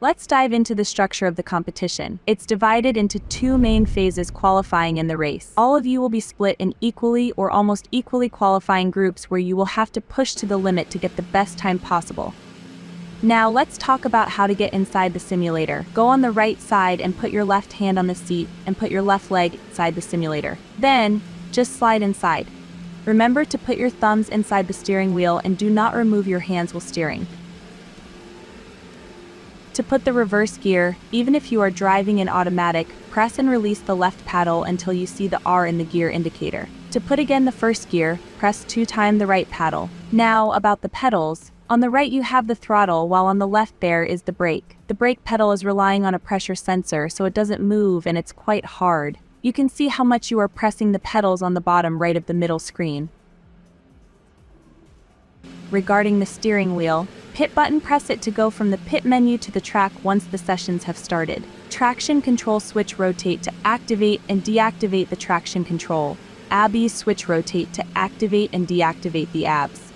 Let's dive into the structure of the competition. It's divided into two main phases qualifying in the race. All of you will be split in equally or almost equally qualifying groups where you will have to push to the limit to get the best time possible. Now let's talk about how to get inside the simulator. Go on the right side and put your left hand on the seat and put your left leg inside the simulator. Then, just slide inside. Remember to put your thumbs inside the steering wheel and do not remove your hands while steering. To put the reverse gear, even if you are driving in automatic, press and release the left paddle until you see the R in the gear indicator. To put again the first gear, press 2 times the right paddle. Now about the pedals. On the right you have the throttle, while on the left there is the brake. The brake pedal is relying on a pressure sensor, so it doesn't move and it's quite hard. You can see how much you are pressing the pedals on the bottom right of the middle screen. Regarding the steering wheel, pit button, press it to go from the pit menu to the track once the sessions have started. Traction control switch rotate to activate and deactivate the traction control. ABS switch rotate to activate and deactivate the ABS.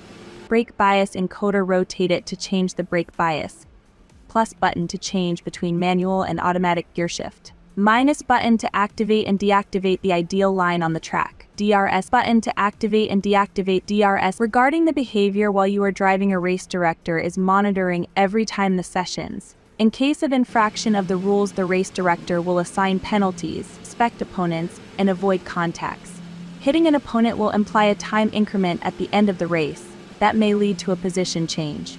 Brake bias encoder, rotate it to change the brake bias. Plus button to change between manual and automatic gear shift. Minus button to activate and deactivate the ideal line on the track. DRS button to activate and deactivate DRS. Regarding the behavior while you are driving, a race director is monitoring every time the sessions. In case of infraction of the rules, the race director will assign penalties, inspect opponents, and avoid contacts. Hitting an opponent will imply a time increment at the end of the race. That may lead to a position change.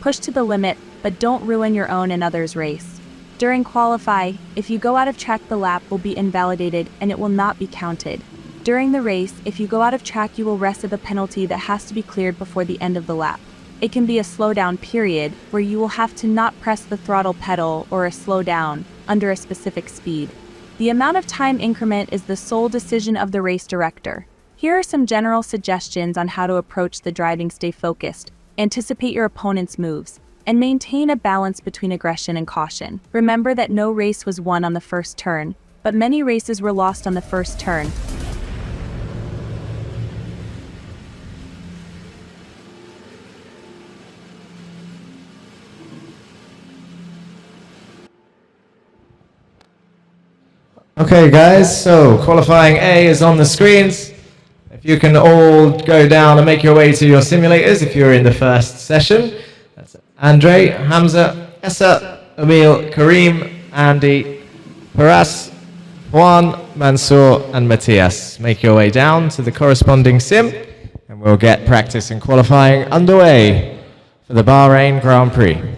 Push to the limit, but don't ruin your own and others' race. During qualify, if you go out of track, the lap will be invalidated and it will not be counted. During the race, if you go out of track, you will receive a penalty that has to be cleared before the end of the lap. It can be a slowdown period, where you will have to not press the throttle pedal, or a slowdown under a specific speed. The amount of time increment is the sole decision of the race director. Here are some general suggestions on how to approach the driving. Stay focused, anticipate your opponent's moves, and maintain a balance between aggression and caution. Remember that no race was won on the first turn, but many races were lost on the first turn. Okay guys, so qualifying A is on the screens. If you can all go down and make your way to your simulators if you're in the first session. That's Andre, Hamza, Essa, Emil, Kareem, Andy, Paras, Juan, Mansour and Matthias. Make your way down to the corresponding sim and we'll get practice and qualifying underway for the Bahrain Grand Prix.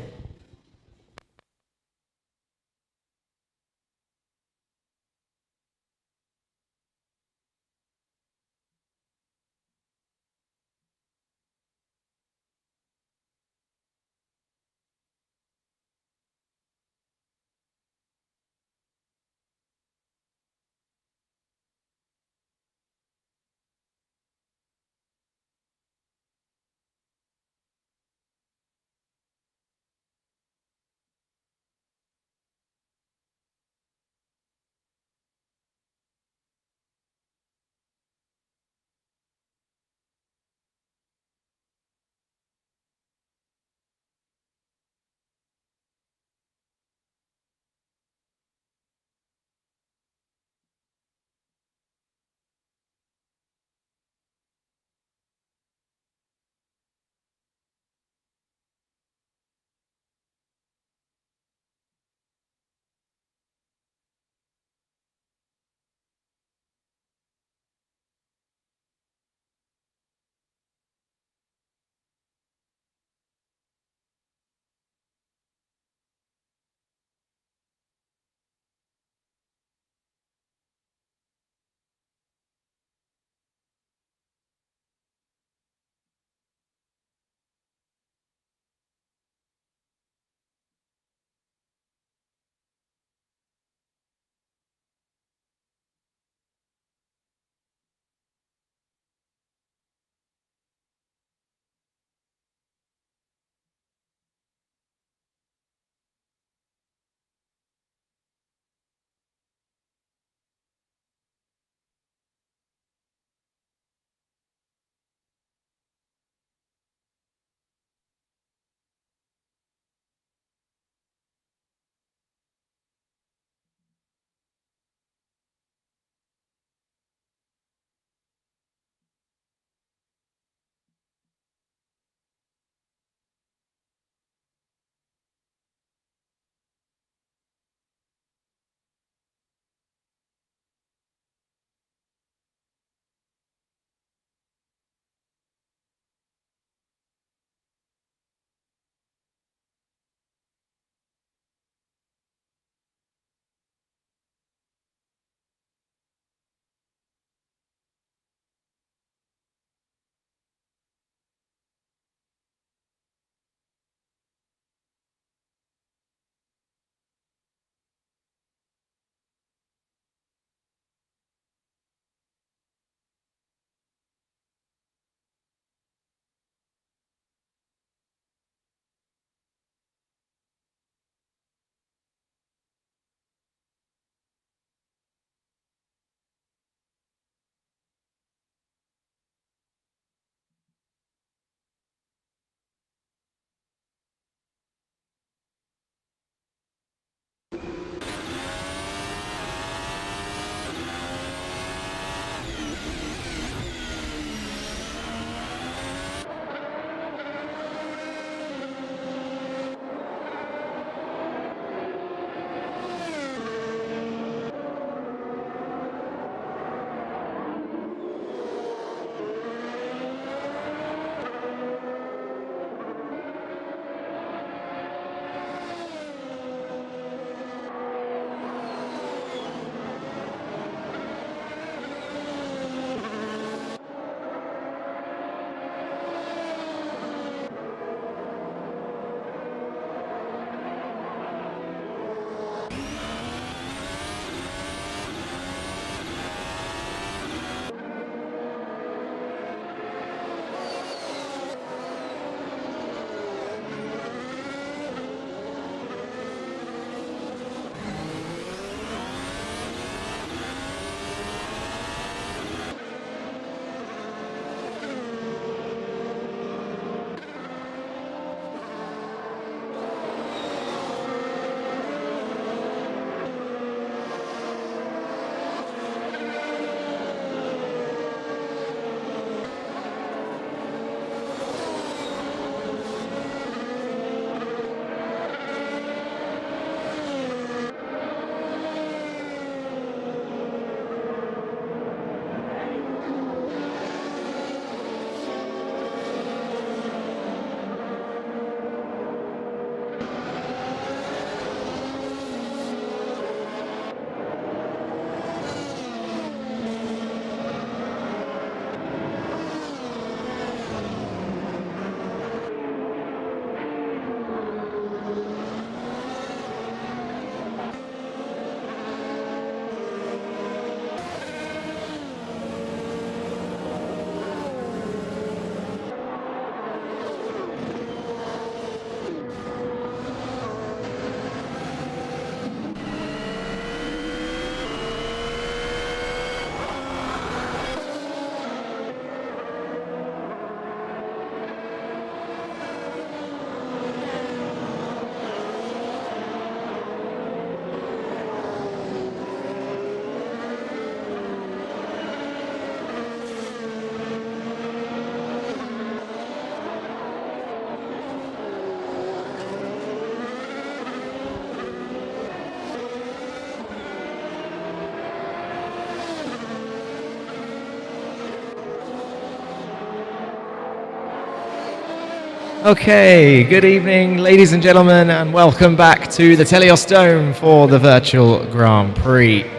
Okay, good evening, ladies and gentlemen, and welcome back to the Teleios Dome for the virtual Grand Prix.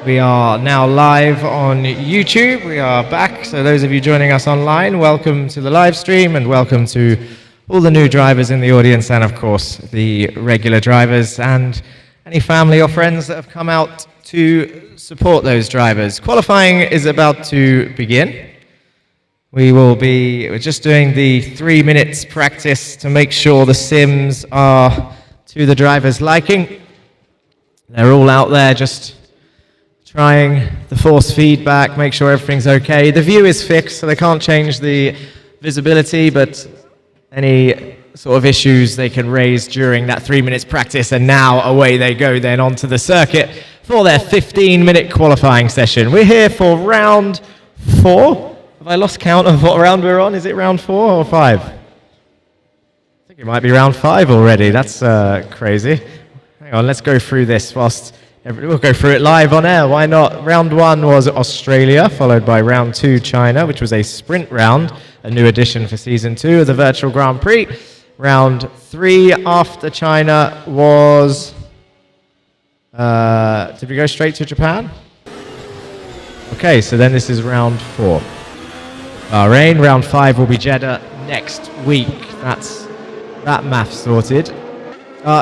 We are now live on YouTube. We are back, so those of you joining us online, welcome to the live stream and welcome to all the new drivers in the audience and, of course, the regular drivers and any family or friends that have come out to support those drivers. Qualifying is about to begin. We're just doing the 3 minutes practice to make sure the sims are to the driver's liking. They're all out there just trying the force feedback, make sure everything's okay. The view is fixed, so they can't change the visibility, but any sort of issues they can raise during that 3 minutes practice, and now away they go then onto the circuit for their 15-minute qualifying session. We're here for round 4. Have I lost count of what round we're on? Is it round 4 or 5? I think it might be round 5 already. That's crazy. Hang on, let's go through this whilst we'll go through it live on air. Why not? Round 1 was Australia, followed by round 2 China, which was a sprint round, a new addition for season 2 of the virtual Grand Prix. Round 3 after China was... did we go straight to Japan? Okay, so then this is round 4. Bahrain. Round 5 will be Jeddah next week. That's that math sorted.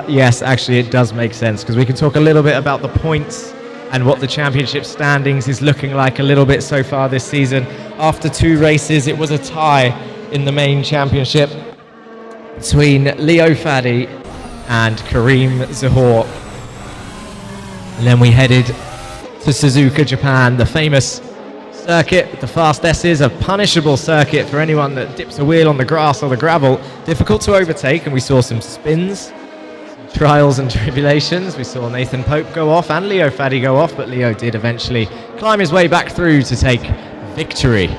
Yes, actually it does make sense, because we can talk a little bit about the points and what the championship standings is looking like a little bit so far this season. After 2 races, it was a tie in the main championship between Leo Fadi and Karim Zahor. And then we headed to Suzuka, Japan, the famous circuit, the fast S's, a punishable circuit for anyone that dips a wheel on the grass or the gravel. Difficult to overtake, and we saw some spins, some trials and tribulations. We saw Nathan Pope go off and Leo Fadi go off, but Leo did eventually climb his way back through to take victory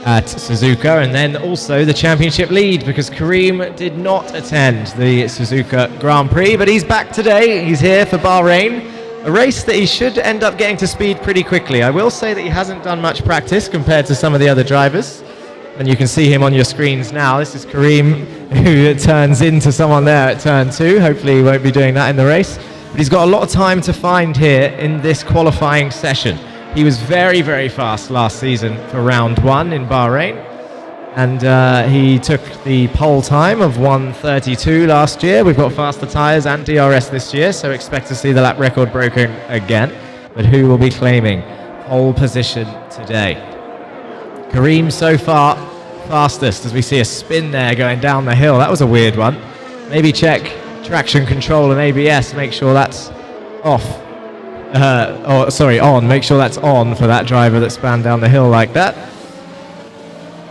at Suzuka, and then also the championship lead, because Karim did not attend the Suzuka Grand Prix, but he's back today. He's here for Bahrain. A race that he should end up getting to speed pretty quickly. I will say that he hasn't done much practice compared to some of the other drivers. And you can see him on your screens now. This is Karim, who turns into someone there at turn 2. Hopefully he won't be doing that in the race. But he's got a lot of time to find here in this qualifying session. He was very, very fast last season for round 1 in Bahrain. And he took the pole time of 1:32 last year. We've got faster tyres and DRS this year, so expect to see the lap record broken again. But who will be claiming pole position today? Karim so far fastest, as we see a spin there going down the hill. That was a weird one. Maybe check traction control and ABS, make sure that's off. On. Make sure that's on for that driver that span down the hill like that.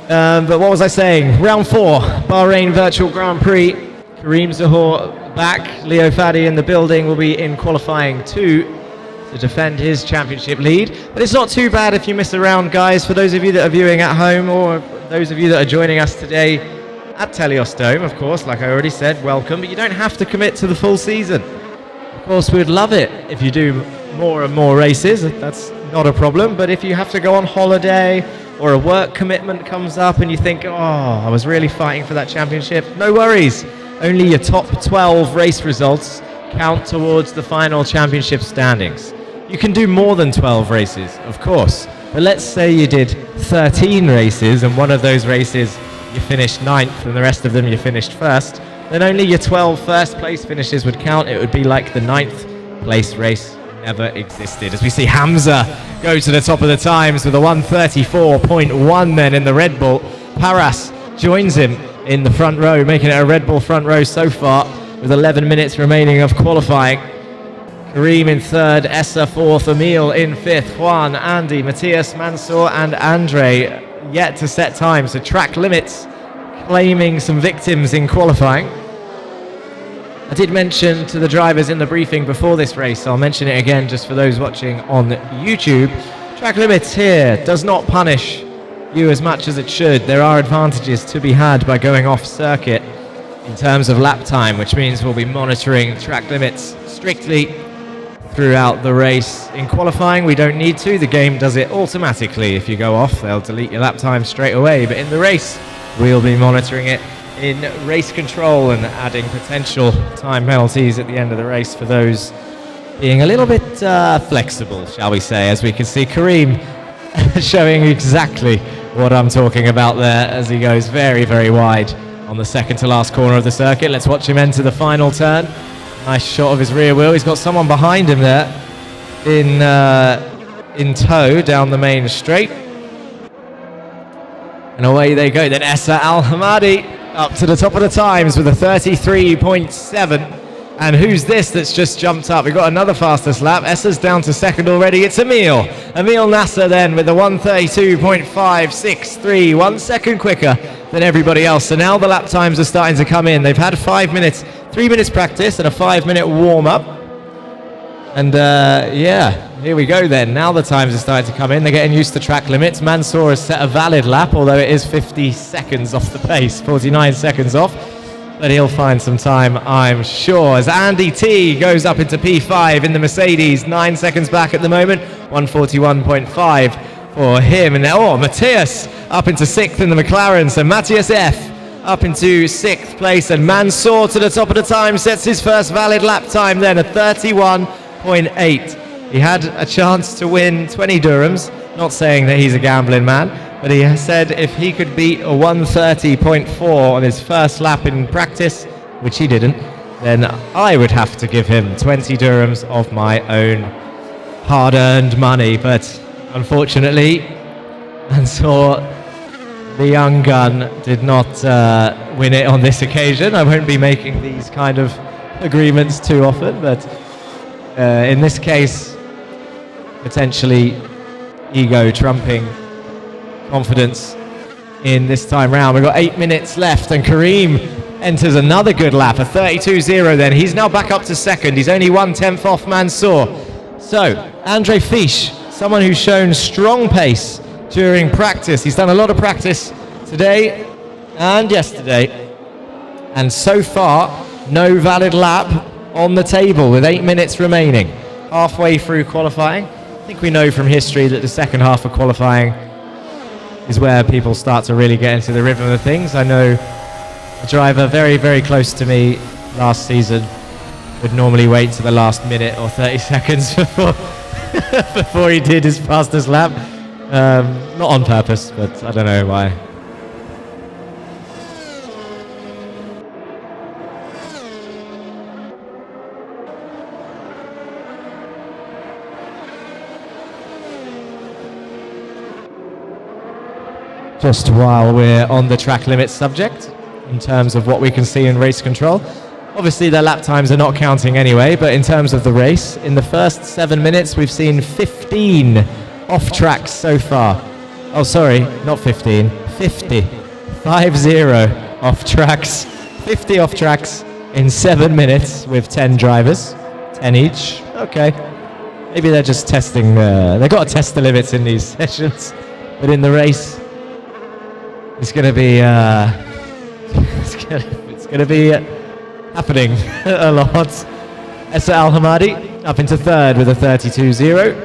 But what was I saying? Round 4, Bahrain Virtual Grand Prix. Karim Zahor back. Leo Fadi in the building will be in qualifying 2 to defend his championship lead. But it's not too bad if you miss a round, guys. For those of you that are viewing at home, or those of you that are joining us today at Teleios Dome, of course, like I already said, welcome. But you don't have to commit to the full season. Of course, we'd love it if you do more and more races. That's not a problem. But if you have to go on holiday, or a work commitment comes up and you think, oh, I was really fighting for that championship, no worries. Only your top 12 race results count towards the final championship standings. You can do more than 12 races, of course, but let's say you did 13 races and one of those races you finished 9th and the rest of them you finished 1st, then only your 12 first place finishes would count. It would be like the 9th place race never existed. As we see Hamza go to the top of the times with a 1:34.1 then in the Red Bull. Paras joins him in the front row, making it a Red Bull front row so far with 11 minutes remaining of qualifying. Karim in 3rd, Essa 4th, Emil in 5th, Juan, Andy, Matthias, Mansour and Andre yet to set time. So track limits claiming some victims in qualifying. I did mention to the drivers in the briefing before this race, I'll mention it again just for those watching on YouTube. Track limits here does not punish you as much as it should. There are advantages to be had by going off circuit in terms of lap time, which means we'll be monitoring track limits strictly throughout the race. In qualifying, we don't need to. The game does it automatically. If you go off, they'll delete your lap time straight away. But in the race, we'll be monitoring it in race control and adding potential time penalties at the end of the race for those being a little bit flexible, shall we say, as we can see Kareem showing exactly what I'm talking about there as he goes very, very wide on the second to last corner of the circuit. Let's watch him enter the final turn. Nice shot of his rear wheel. He's got someone behind him there in tow down the main straight. And away they go. Then Essa Al Hamadi up to the top of the times with a 33.7. And who's this that's just jumped up? We've got another fastest lap. Essa's down to second already. It's Emil Nasser then with the 132.563, 1 second quicker than everybody else. So now the lap times are starting to come in. They've had 5 minutes, 3 minutes practice and a 5-minute warm-up. And yeah, here we go then. Now the times are starting to come in. They're getting used to track limits. Mansour has set a valid lap, although it is 50 seconds off the pace, 49 seconds off. But he'll find some time, I'm sure. As Andy T goes up into P5 in the Mercedes, 9 seconds back at the moment, 141.5 for him. And now, Matthias up into 6th in the McLaren. So Matthias F up into 6th place, and Mansour to the top of the time sets his first valid lap time then, a 31.8. He had a chance to win 20 dirhams, not saying that he's a gambling man, but he said if he could beat a 130.4 on his first lap in practice, which he didn't, then I would have to give him 20 dirhams of my own hard-earned money. But unfortunately, Mansour, the young gun, did not win it on this occasion. I won't be making these kind of agreements too often, but in this case, potentially ego trumping confidence in this time round. We've got 8 minutes left, and Kareem enters another good lap, a 32.0 then. He's now back up to second. He's only 1/10 off Mansour. So, Andre Fisch, someone who's shown strong pace during practice. He's done a lot of practice today and yesterday. And so far, no valid lap on the table with 8 minutes remaining. Halfway through qualifying. I think we know from history that the second half of qualifying is where people start to really get into the rhythm of things. I know a driver very, very close to me last season would normally wait to the last minute or 30 seconds before he did his fastest lap. Not on purpose, but I don't know why. Just while we're on the track limits subject, in terms of what we can see in race control, obviously their lap times are not counting anyway, but in terms of the race, in the first 7 minutes we've seen 15 off tracks so far. Oh sorry, not 15, 50. 5-0 off tracks. 50 off tracks in 7 minutes with 10 drivers. 10 each. Okay. Maybe they're just testing, they've got to test the limits in these sessions, but in the race, it's going to be it's going to be happening a lot. Essa Al Hamadi up into third with a 32.0.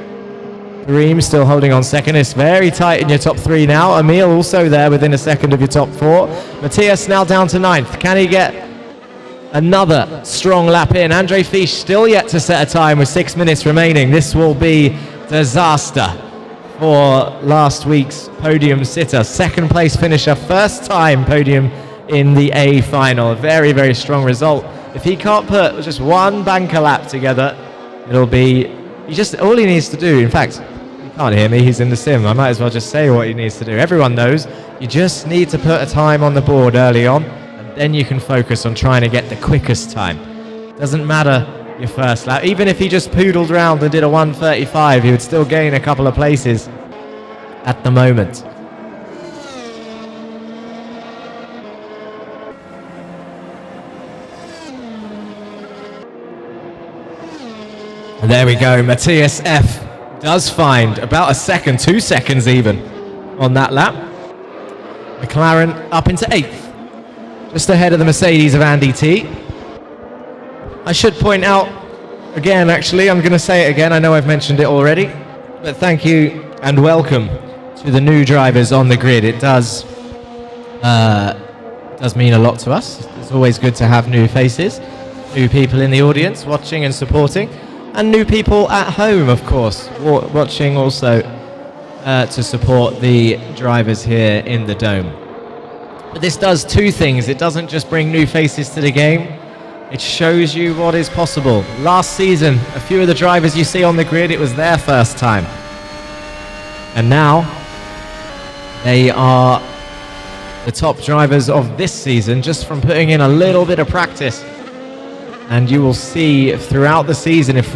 Kareem still holding on second. It's very tight in your top three now. Emil also there within a second of your top four. Matthias now down to ninth. Can he get another strong lap in? Andre Fisch still yet to set a time with 6 minutes remaining. This will be disaster for last week's podium sitter. Second place finisher, first time podium in the A final. A very, very strong result. If he can't put just one banker lap together, it'll be, all he needs to do, in fact, you can't hear me, he's in the sim, I might as well just say what he needs to do. Everyone knows, you just need to put a time on the board early on, and then you can focus on trying to get the quickest time. Doesn't matter your first lap. Even if he just poodled around and did a 1:35, he would still gain a couple of places at the moment. And there we go. Matthias F does find about a second, 2 seconds even, on that lap. McLaren up into 8th, just ahead of the Mercedes of Andy T. I should point out again, actually, I'm going to say it again, I know I've mentioned it already, but thank you and welcome to the new drivers on the grid. It does does mean a lot to us. It's always good to have new faces, new people in the audience watching and supporting, and new people at home, of course, watching also to support the drivers here in the Dome. But this does two things. It doesn't just bring new faces to the game, it shows you what is possible. Last season, a few of the drivers you see on the grid, it was their first time. And now, they are the top drivers of this season just from putting in a little bit of practice. And you will see throughout the season, if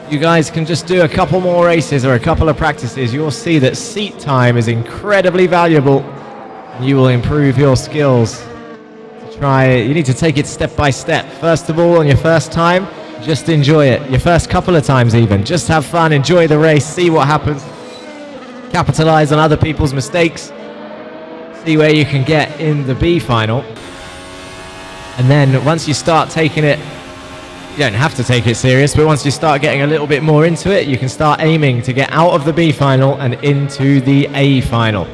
you guys can just do a couple more races or a couple of practices, you'll see that seat time is incredibly valuable. And you will improve your skills. You need to take it step by step. First of all, on your first time, just enjoy it. Your first couple of times even. Just have fun, enjoy the race, see what happens. Capitalize on other people's mistakes. See where you can get in the B final. And then once you start taking it, you don't have to take it serious, but once you start getting a little bit more into it, you can start aiming to get out of the B final and into the A final.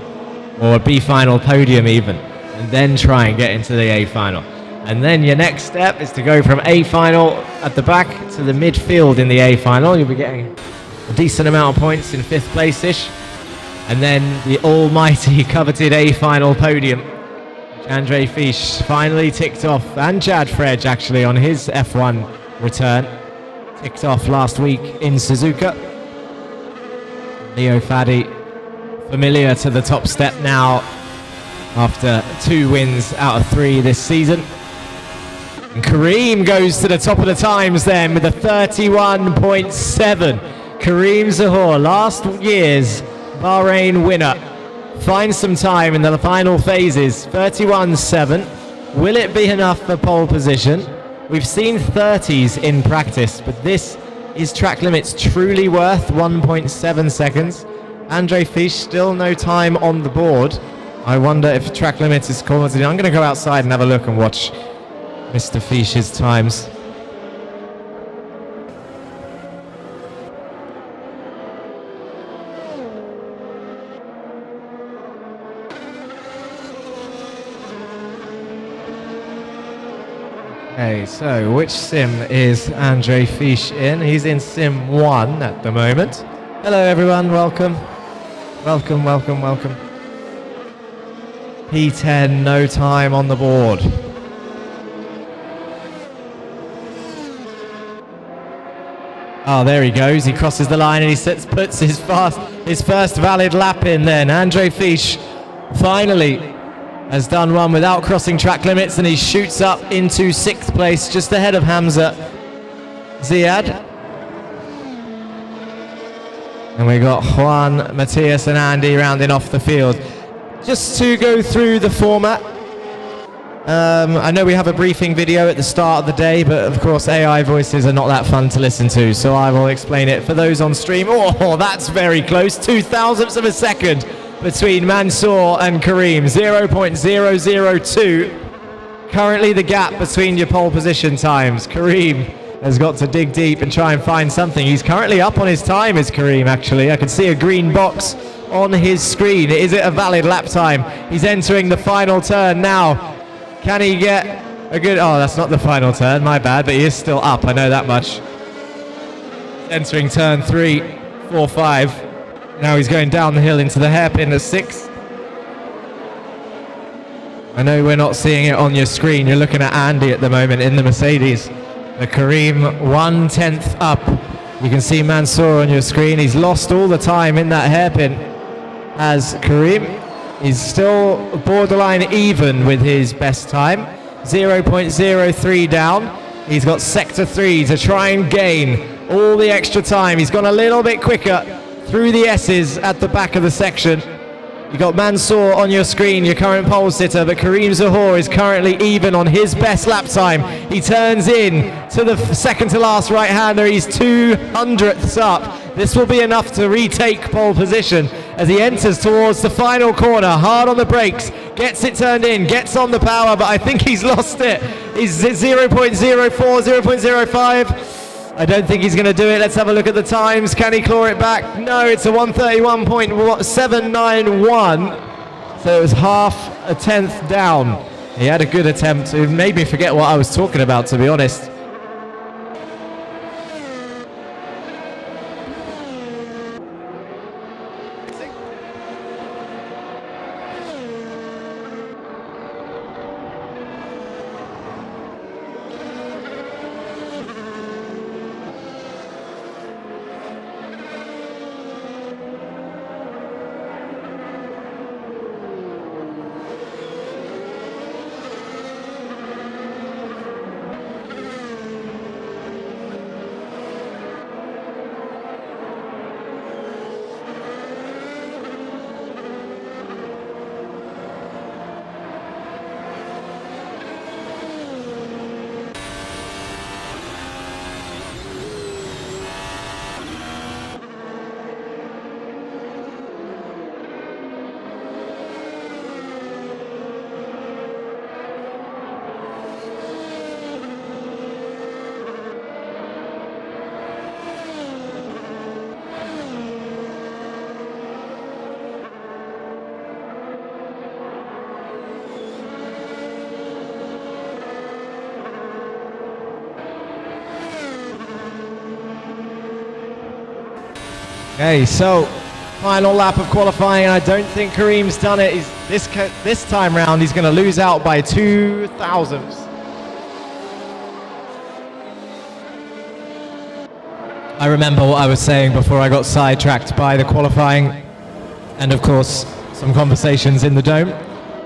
Or a B final podium even. And then try and get into the A final. And then your next step is to go from A final at the back to the midfield in the A final. You'll be getting a decent amount of points in 5th place-ish. And then the almighty coveted A final podium, which Andre Fisch finally ticked off, and Jad Fredge actually on his F1 return. Ticked off last week in Suzuka. Leo Faddy familiar to the top step now, after 2 wins out of 3 this season. And Kareem goes to the top of the times then with a 31.7. Kareem Zahor, last year's Bahrain winner, finds some time in the final phases. 31.7. Will it be enough for pole position? We've seen 30s in practice, but this is track limits truly worth 1.7 seconds. Andre Fisch, still no time on the board. I wonder if track limits is called. I'm going to go outside and have a look and watch Mr. Fisch's times. Okay, so which sim is Andre Fisch in? He's in sim 1 at the moment. Hello everyone, welcome. Welcome, welcome, welcome. P10, no time on the board. Oh, there he goes. He crosses the line and he puts his first valid lap in then. Andre Fisch finally has done one without crossing track limits, and he shoots up into 6th place, just ahead of Hamza Ziad. And we got Juan, Matthias and Andy rounding off the field. Just to go through the format, I know we have a briefing video at the start of the day, but of course AI voices are not that fun to listen to, so I will explain it for those on stream. Oh, that's very close, 0.02 of a second between Mansour and Kareem, 0.002. Currently the gap between your pole position times. Kareem has got to dig deep and try and find something. He's currently up on his time, is Kareem, actually. I can see a green box on his screen. Is it a valid lap time? He's entering the final turn now. Can he get a good... Oh, that's not the final turn, my bad, but he is still up, I know that much. Entering turn 3, 4, 5. Now he's going down the hill into the hairpin at 6. I know we're not seeing it on your screen. You're looking at Andy at the moment in the Mercedes. The Kareem 1/10 up. You can see Mansour on your screen. He's lost all the time in that hairpin as Kareem. He's still borderline even with his best time. 0.03 down. He's got sector 3 to try and gain all the extra time. He's gone a little bit quicker through the S's at the back of the section. You got Mansour on your screen, your current pole sitter, but Kareem Zahor is currently even on his best lap time. He turns in to the second to last right-hander. He's 200ths up. This will be enough to retake pole position as he enters towards the final corner, hard on the brakes, gets it turned in, gets on the power, but I think he's lost it. He's 0.04, 0.05. I don't think he's going to do it. Let's have a look at the times. Can he claw it back? No, it's a 131.791. So it was half a tenth down. He had a good attempt. It made me forget what I was talking about, to be honest. Okay, so final lap of qualifying. I don't think Kareem's done it. This time round, he's going to lose out by 2 thousandths. I remember what I was saying before I got sidetracked by the qualifying and, of course, some conversations in the dome.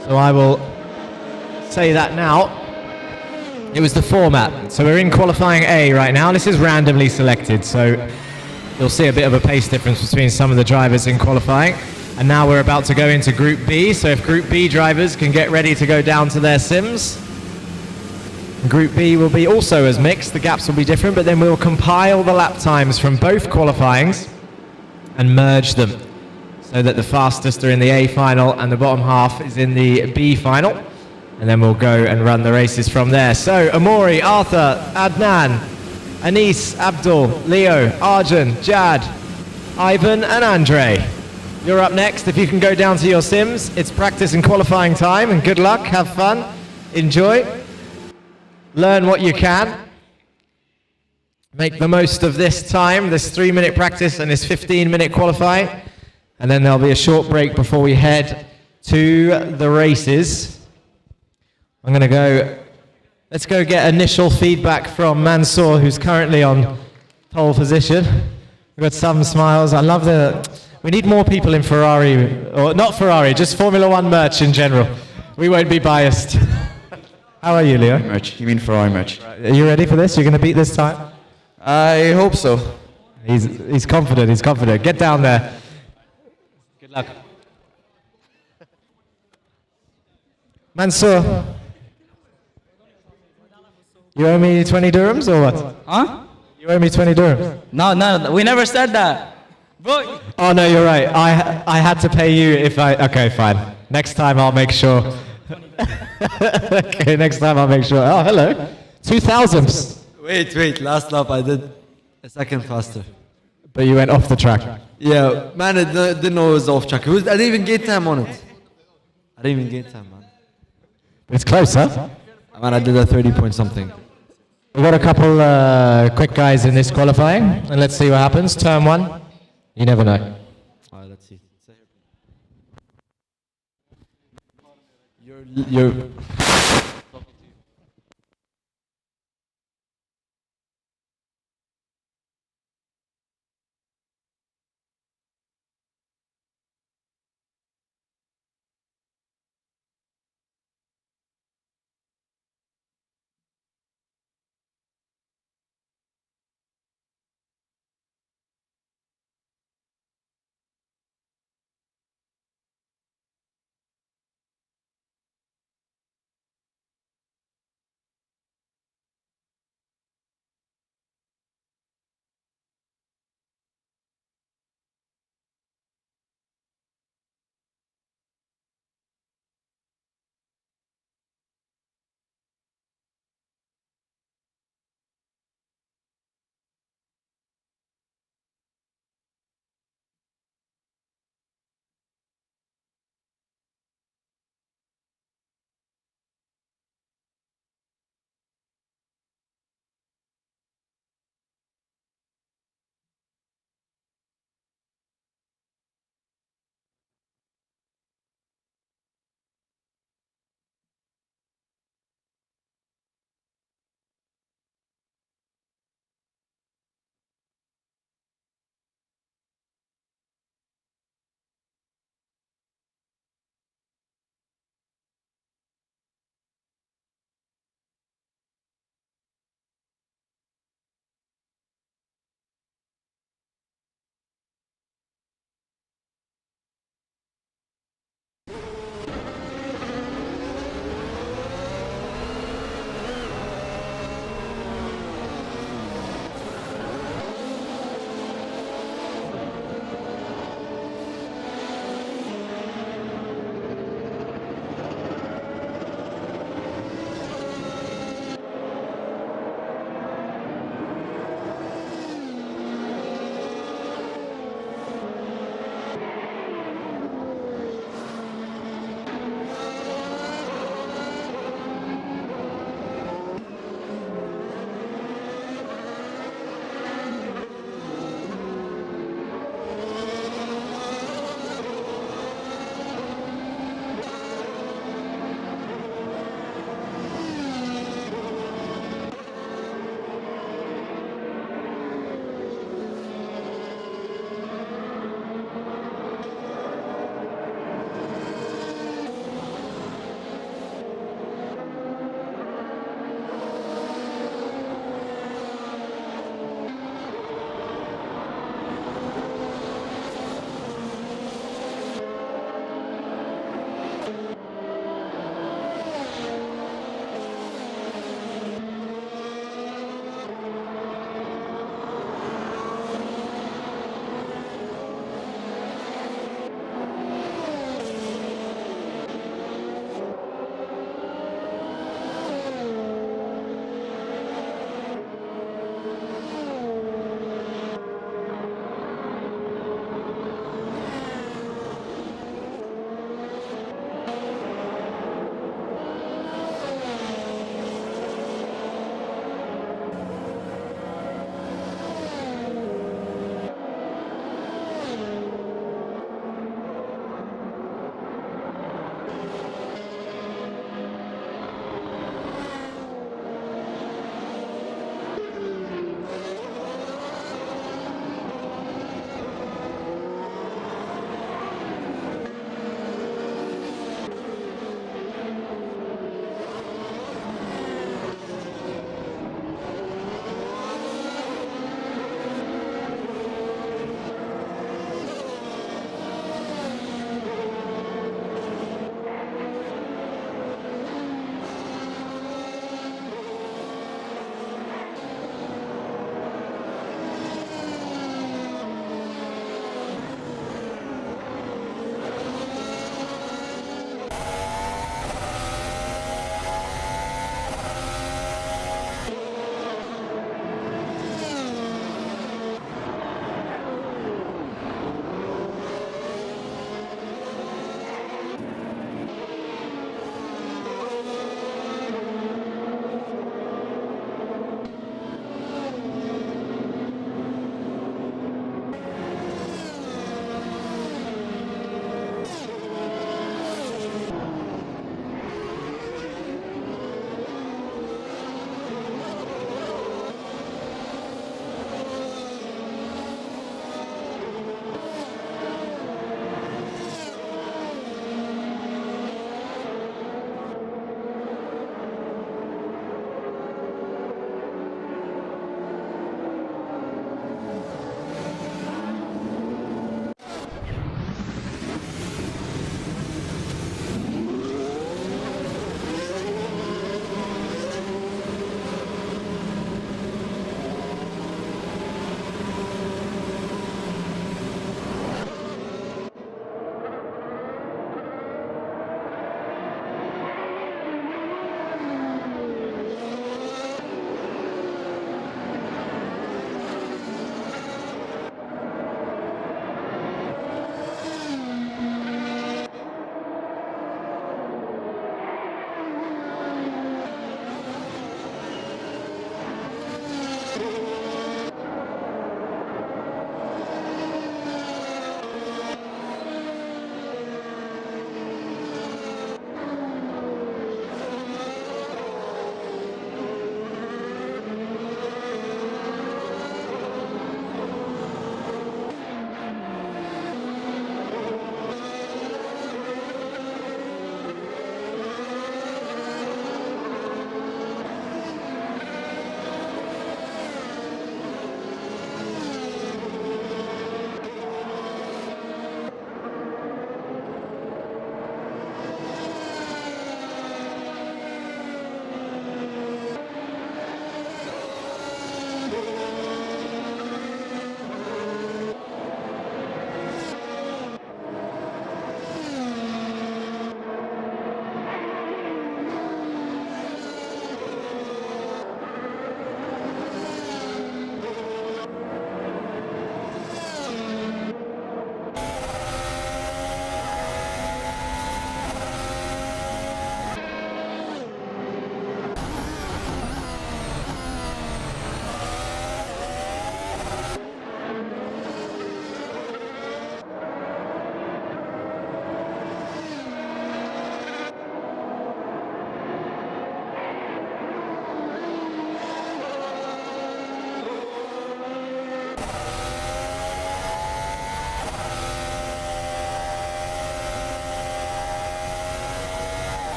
So I will say that now. It was the format. So we're in qualifying A right now. This is randomly selected, so you'll see a bit of a pace difference between some of the drivers in qualifying. And now we're about to go into Group B, so if Group B drivers can get ready to go down to their sims. Group B will be also as mixed, the gaps will be different, but then we'll compile the lap times from both qualifyings and merge them so that the fastest are in the A final and the bottom half is in the B final. And then we'll go and run the races from there. So Amori, Arthur, Adnan, Anis, Abdul, Leo, Arjun, Jad, Ivan and Andre. You're up next. If you can go down to your sims, it's practice and qualifying time, and good luck, have fun, enjoy, learn what you can. Make the most of this time, this 3-minute practice and this 15-minute qualifying. And then there'll be a short break before we head to the races. I'm going to go. Let's go get initial feedback from Mansour, who's currently on pole position. We've got some smiles. I love we need more people in Ferrari, or not Ferrari, just Formula One merch in general. We won't be biased. How are you, Leo? Merch. You mean Ferrari merch? Are you ready for this? You're going to beat this time? I hope so. He's confident, he's confident. Get down there. Good luck. Mansour. You owe me 20 dirhams or what? Huh? You owe me 20 dirhams. No, we never said that. Bro. Oh no, you're right. I had to pay you if I... Okay, fine. Next time I'll make sure. Okay, next time I'll make sure. Oh, hello. 2,000. Wait, last lap I did a second faster. But you went off the track. Yeah, man, I didn't know it was off track. I didn't even get time on it. I didn't even get time, man. It's close, huh? Man, I did a 30 point something. We've got a couple quick guys in this qualifying, and let's see what happens. Turn 1. You never know. Alright, let's see. You're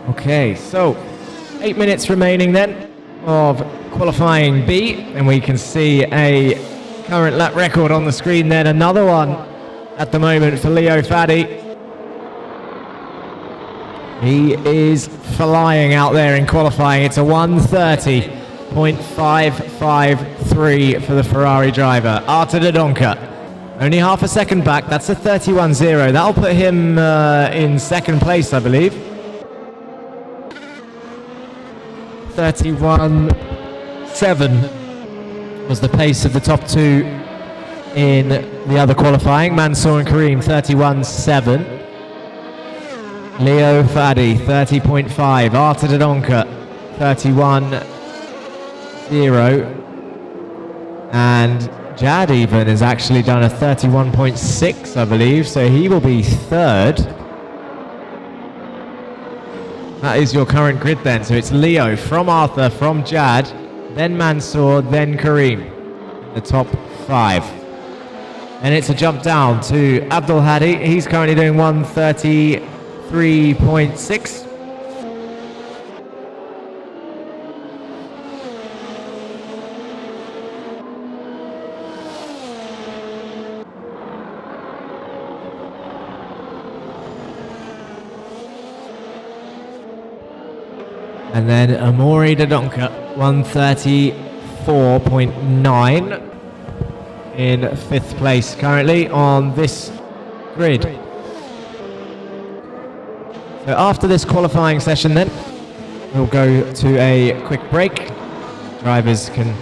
Okay, so 8 minutes remaining then of qualifying B, and we can see a current lap record on the screen then. Another one at the moment for Leo Faddy. He is flying out there in qualifying. It's a 1:30.553 for the Ferrari driver. Artur Dodonka, only half a second back. That's a 31.0. That'll put him in second place, I believe. 31.7 was the pace of the top two in the other qualifying. Mansour and Kareem, 31.7. Leo Faddy, 30.5. Artur Dodonka, 31.0. And Jad even has actually done a 31.6, I believe, so he will be third. That is your current grid then. So it's Leo from Arthur, from Jad, then Mansour, then Kareem. The top five. And it's a jump down to Abdul Hadi. He's currently doing 1:33.6. And then Amaury Dodonka, 1:34.9 in fifth place currently on this grid. So after this qualifying session then, we'll go to a quick break. Drivers can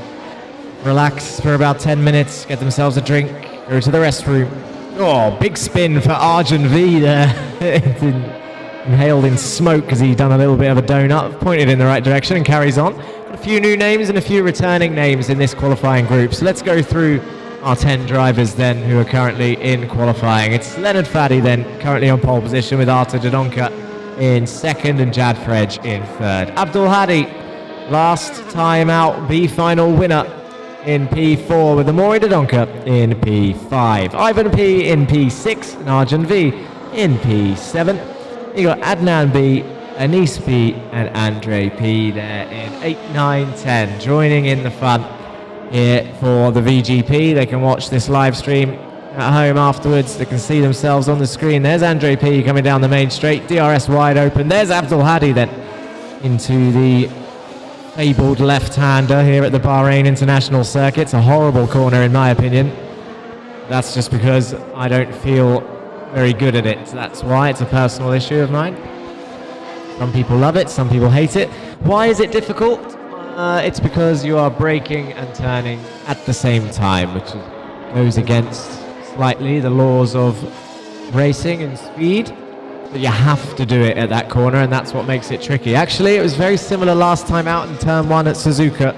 relax for about 10 minutes, get themselves a drink, go to the restroom. Oh, big spin for Arjun V there. inhaled in smoke because he's done a little bit of a donut, pointed in the right direction and carries on. Got a few new names and a few returning names in this qualifying group. So let's go through our 10 drivers then who are currently in qualifying. It's Leonard Faddy then currently on pole position with Artur Dodonka in second and Jad Frej in third. Abdul Hadi, last time out B final winner in P4 with Amori Dodonka in P5. Ivan P in P6 and Arjun V in P7. You got Adnan B, Anis P and Andre P there in 8, 9, 10 joining in the fun here for the VGP. They can watch this live stream at home afterwards. They can see themselves on the screen. There's Andre P coming down the main straight, DRS wide open. There's Abdul Hadi then into the fabled left-hander here at the Bahrain International Circuit. It's a horrible corner in my opinion. That's just because I don't feel very good at it. That's why. It's a personal issue of mine. Some people love it, some people hate it. Why is it difficult? It's because you are braking and turning at the same time, which goes against slightly the laws of racing and speed. But you have to do it at that corner, and that's what makes it tricky. Actually, it was very similar last time out in turn 1 at Suzuka,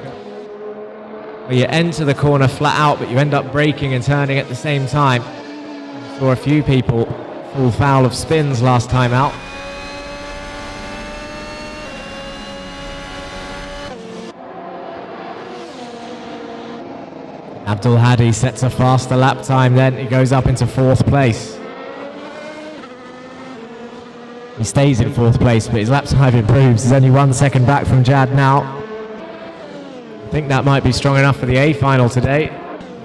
where you enter the corner flat out, but you end up braking and turning at the same time. I saw a few people fall foul of spins last time out. Abdul Hadi sets a faster lap time then. He goes up into 4th place. He stays in 4th place, but his lap time improves. He's only 1 second back from Jad now. I think that might be strong enough for the A final today.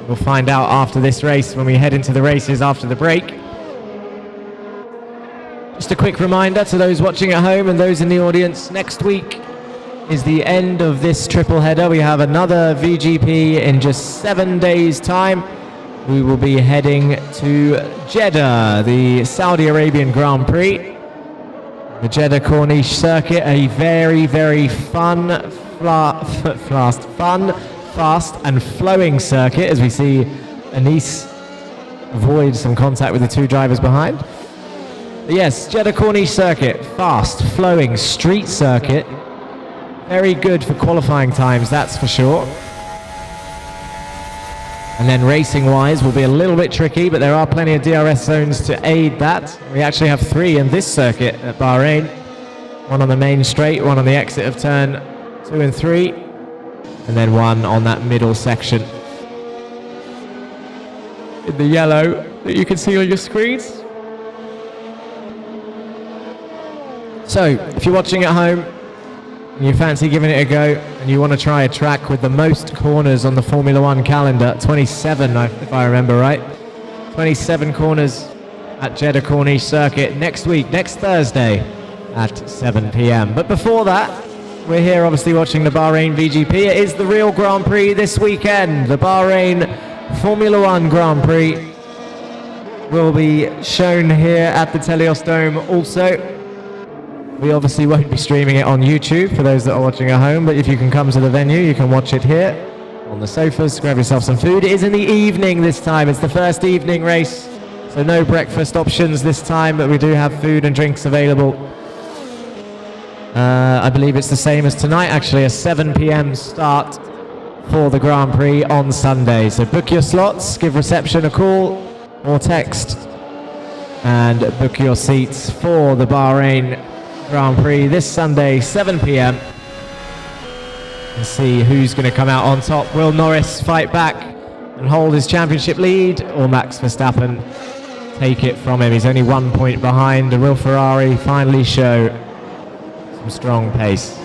We'll find out after this race when we head into the races after the break. Just a quick reminder to those watching at home and those in the audience, next week is the end of this triple header. We have another VGP in just 7 days' time. We will be heading to Jeddah, the Saudi Arabian Grand Prix. The Jeddah Corniche circuit, a very, very fun, fast and flowing circuit as we see Anis avoid some contact with the 2 drivers behind. But yes, Jeddah Corniche circuit, fast, flowing, street circuit. Very good for qualifying times, that's for sure. And then racing-wise will be a little bit tricky, but there are plenty of DRS zones to aid that. We actually have 3 in this circuit at Bahrain. 1 on the main straight, 1 on the exit of turn 2 and 3, and then 1 on that middle section. In the yellow that you can see on your screens. So, if you're watching at home, and you fancy giving it a go, and you want to try a track with the most corners on the Formula 1 calendar, 27 if I remember right, 27 corners at Jeddah Corniche circuit next week, next Thursday at 7 p.m. But before that, we're here obviously watching the Bahrain VGP. It is the real Grand Prix this weekend. The Bahrain Formula 1 Grand Prix will be shown here at the Teleios Dome also. We obviously won't be streaming it on YouTube for those that are watching at home, but if you can come to the venue, you can watch it here on the sofas, grab yourself some food. It is in the evening this time. It's the first evening race, so no breakfast options this time, but we do have food and drinks available. I believe it's the same as tonight, actually, a 7 p.m. start for the Grand Prix on Sunday. So book your slots, give reception a call or text, and book your seats for the Bahrain Grand Prix this Sunday, 7 p.m. and see who's going to come out on top. Will Norris fight back and hold his championship lead, or Max Verstappen take it from him? He's only 1 point behind, and will Ferrari finally show some strong pace?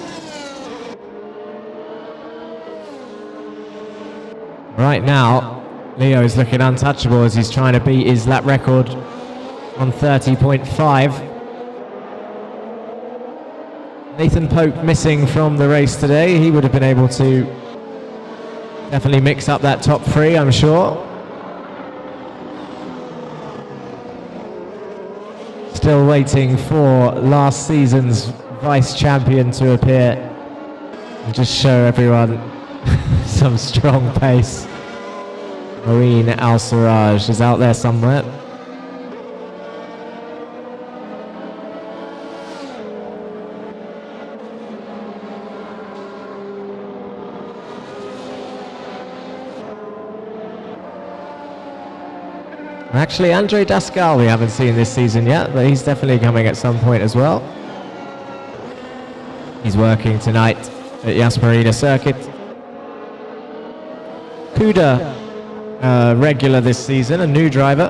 Right now, Leo is looking untouchable as he's trying to beat his lap record on 30.5. Nathan Pope missing from the race today. He would have been able to definitely mix up that top 3, I'm sure. Still waiting for last season's vice champion to appear and just show everyone some strong pace. Marine Al-Siraj is out there somewhere. Actually, Andre Dascal we haven't seen this season yet, but he's definitely coming at some point as well. He's working tonight at Yas Marina Circuit. Kuda, regular this season, a new driver.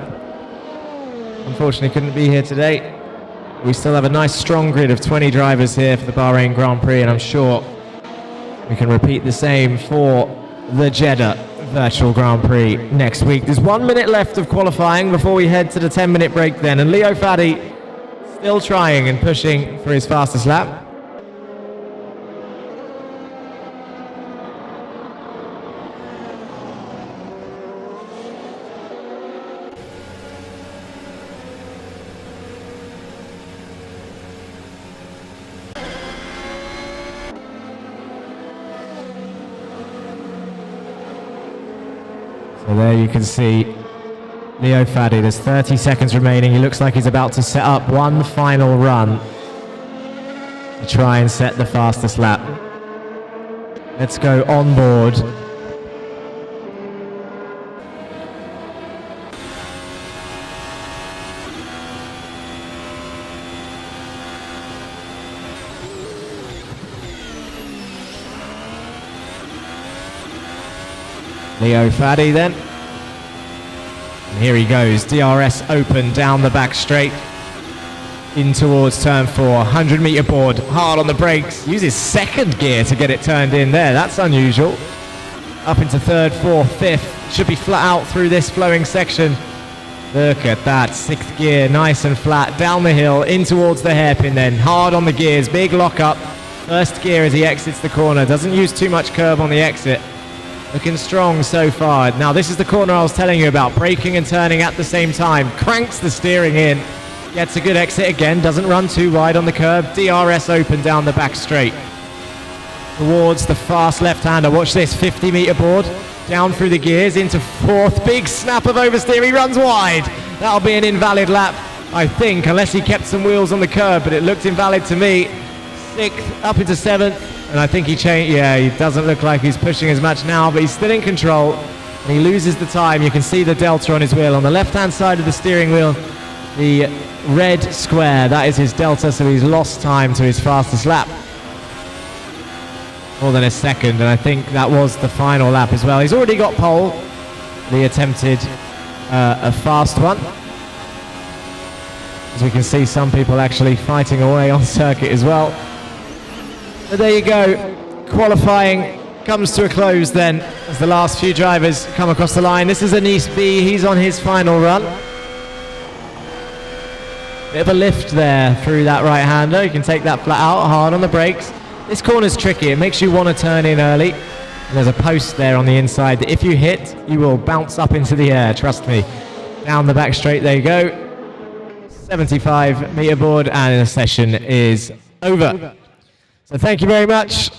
Unfortunately couldn't be here today. We still have a nice strong grid of 20 drivers here for the Bahrain Grand Prix, and I'm sure we can repeat the same for the Jeddah Virtual Grand Prix next week. There's 1 minute left of qualifying before we head to the 10-minute break then, and Leo Faddy still trying and pushing for his fastest lap. So there you can see Leo Faddy. There's 30 seconds remaining. He looks like he's about to set up one final run to try and set the fastest lap. Let's go on board. Leo Faddy then. And here he goes, DRS open down the back straight. In towards turn 4, 100 meter board, hard on the brakes. Uses second gear to get it turned in there, that's unusual. Up into third, fourth, fifth. Should be flat out through this flowing section. Look at that, sixth gear, nice and flat. Down the hill, in towards the hairpin then. Hard on the gears, big lock up. First gear as he exits the corner. Doesn't use too much curb on the exit. Looking strong so far. Now this is the corner I was telling you about, braking and turning at the same time. Cranks the steering in, gets a good exit again, doesn't run too wide on the curb. DRS open down the back straight. Towards the fast left-hander. Watch this, 50 meter board. Down through the gears into fourth. Big snap of oversteer, he runs wide. That'll be an invalid lap, I think, unless he kept some wheels on the curb, but it looked invalid to me. Sixth, up into seventh. And I think he changed, yeah, he doesn't look like he's pushing as much now, but he's still in control. And he loses the time. You can see the delta on his wheel. On the left-hand side of the steering wheel, the red square, that is his delta, so he's lost time to his fastest lap. More than a second, and I think that was the final lap as well. He's already got pole. He attempted a fast one. As we can see, some people actually fighting away on circuit as well. But there you go, qualifying comes to a close then as the last few drivers come across the line. This is Anis B, he's on his final run. Bit of a lift there through that right-hander, you can take that flat out, hard on the brakes. This corner's tricky, it makes you want to turn in early. And there's a post there on the inside that if you hit, you will bounce up into the air, trust me. Down the back straight, there you go. 75 meter board, and the session is over. So thank you very much.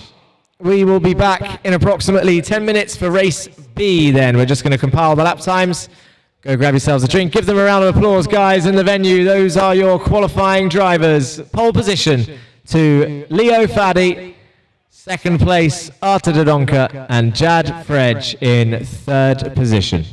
We will be back in approximately 10 minutes for race B then. We're just going to compile the lap times. Go grab yourselves a drink. Give them a round of applause, guys, in the venue. Those are your qualifying drivers. Pole position to Leo Faddy. Second place, Arta Dodonka, and Jad Frej in third position.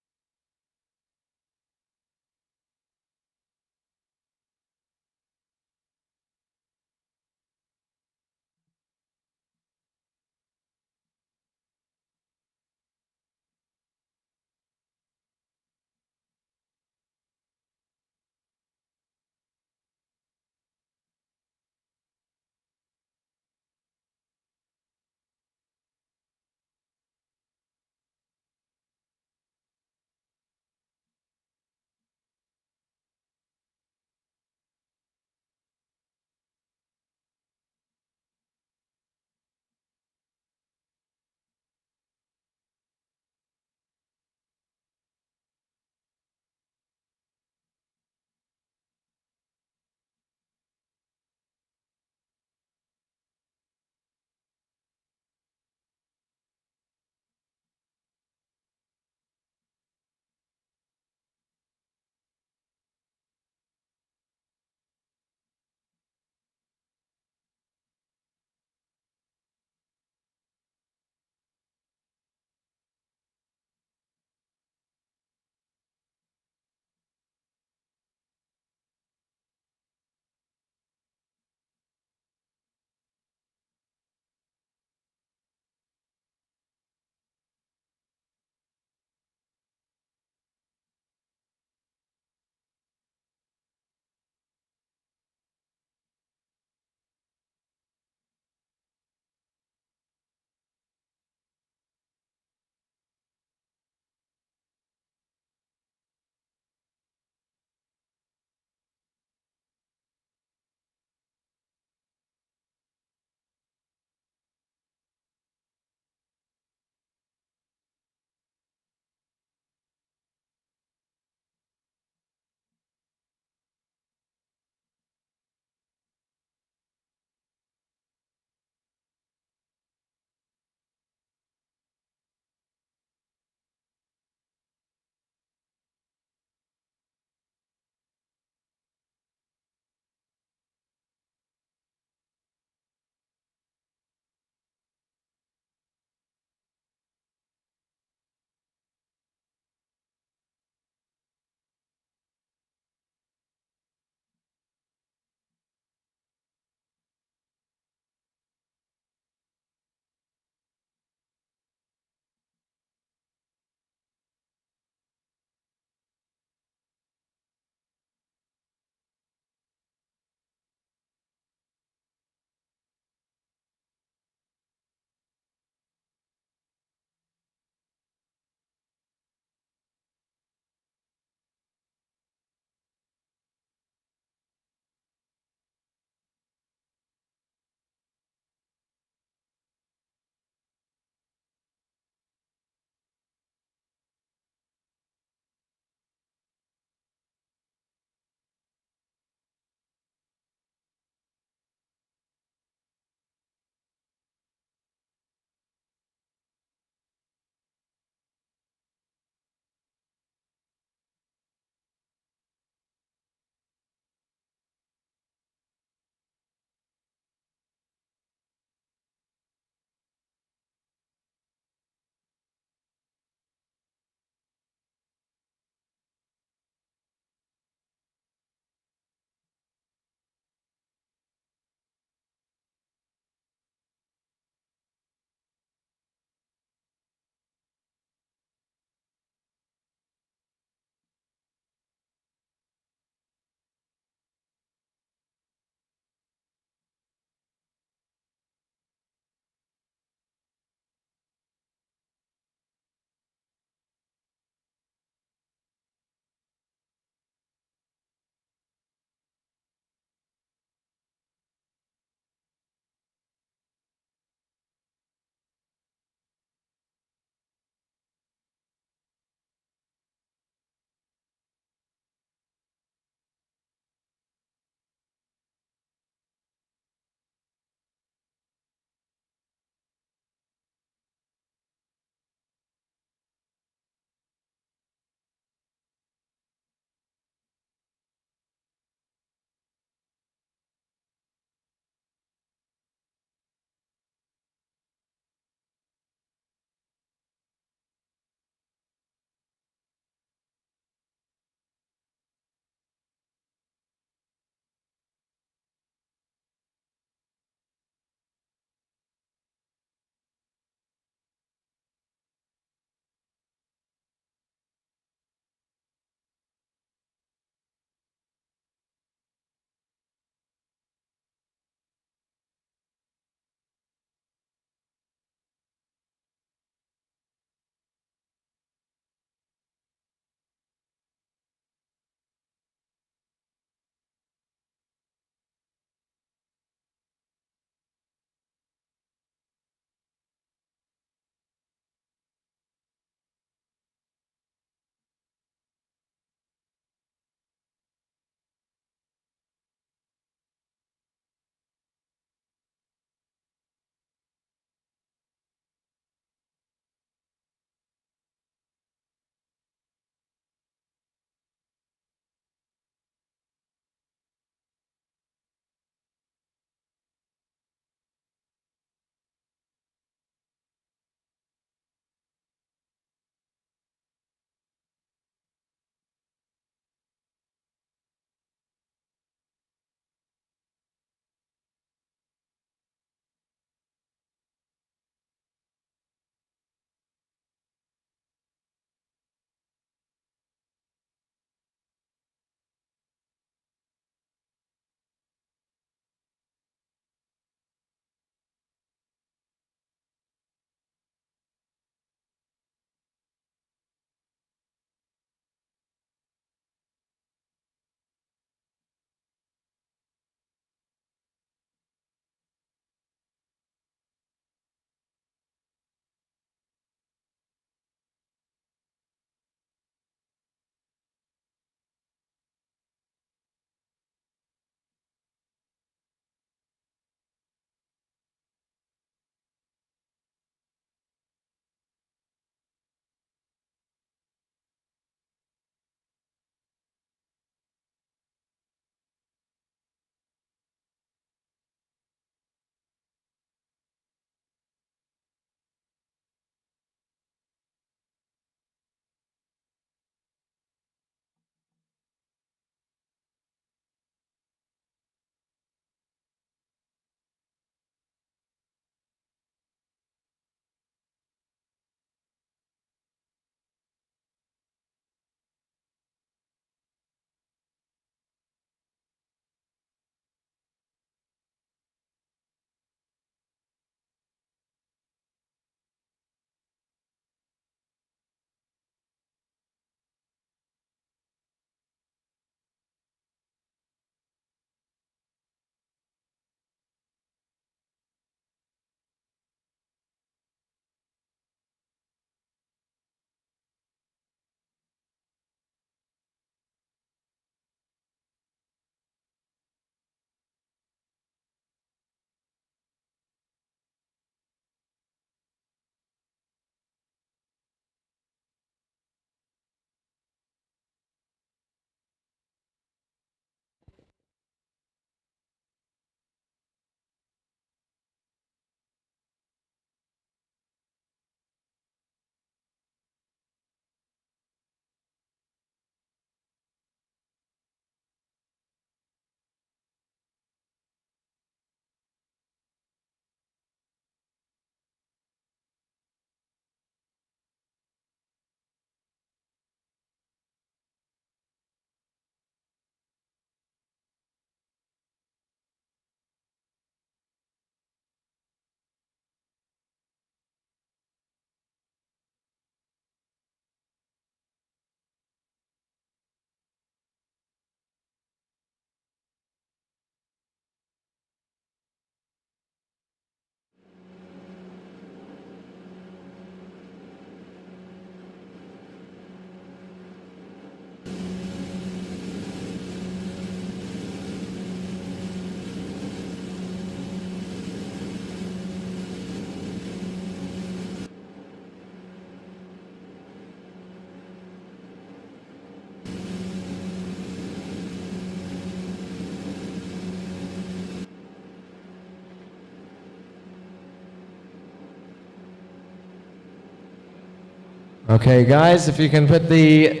Okay, guys, if you can put the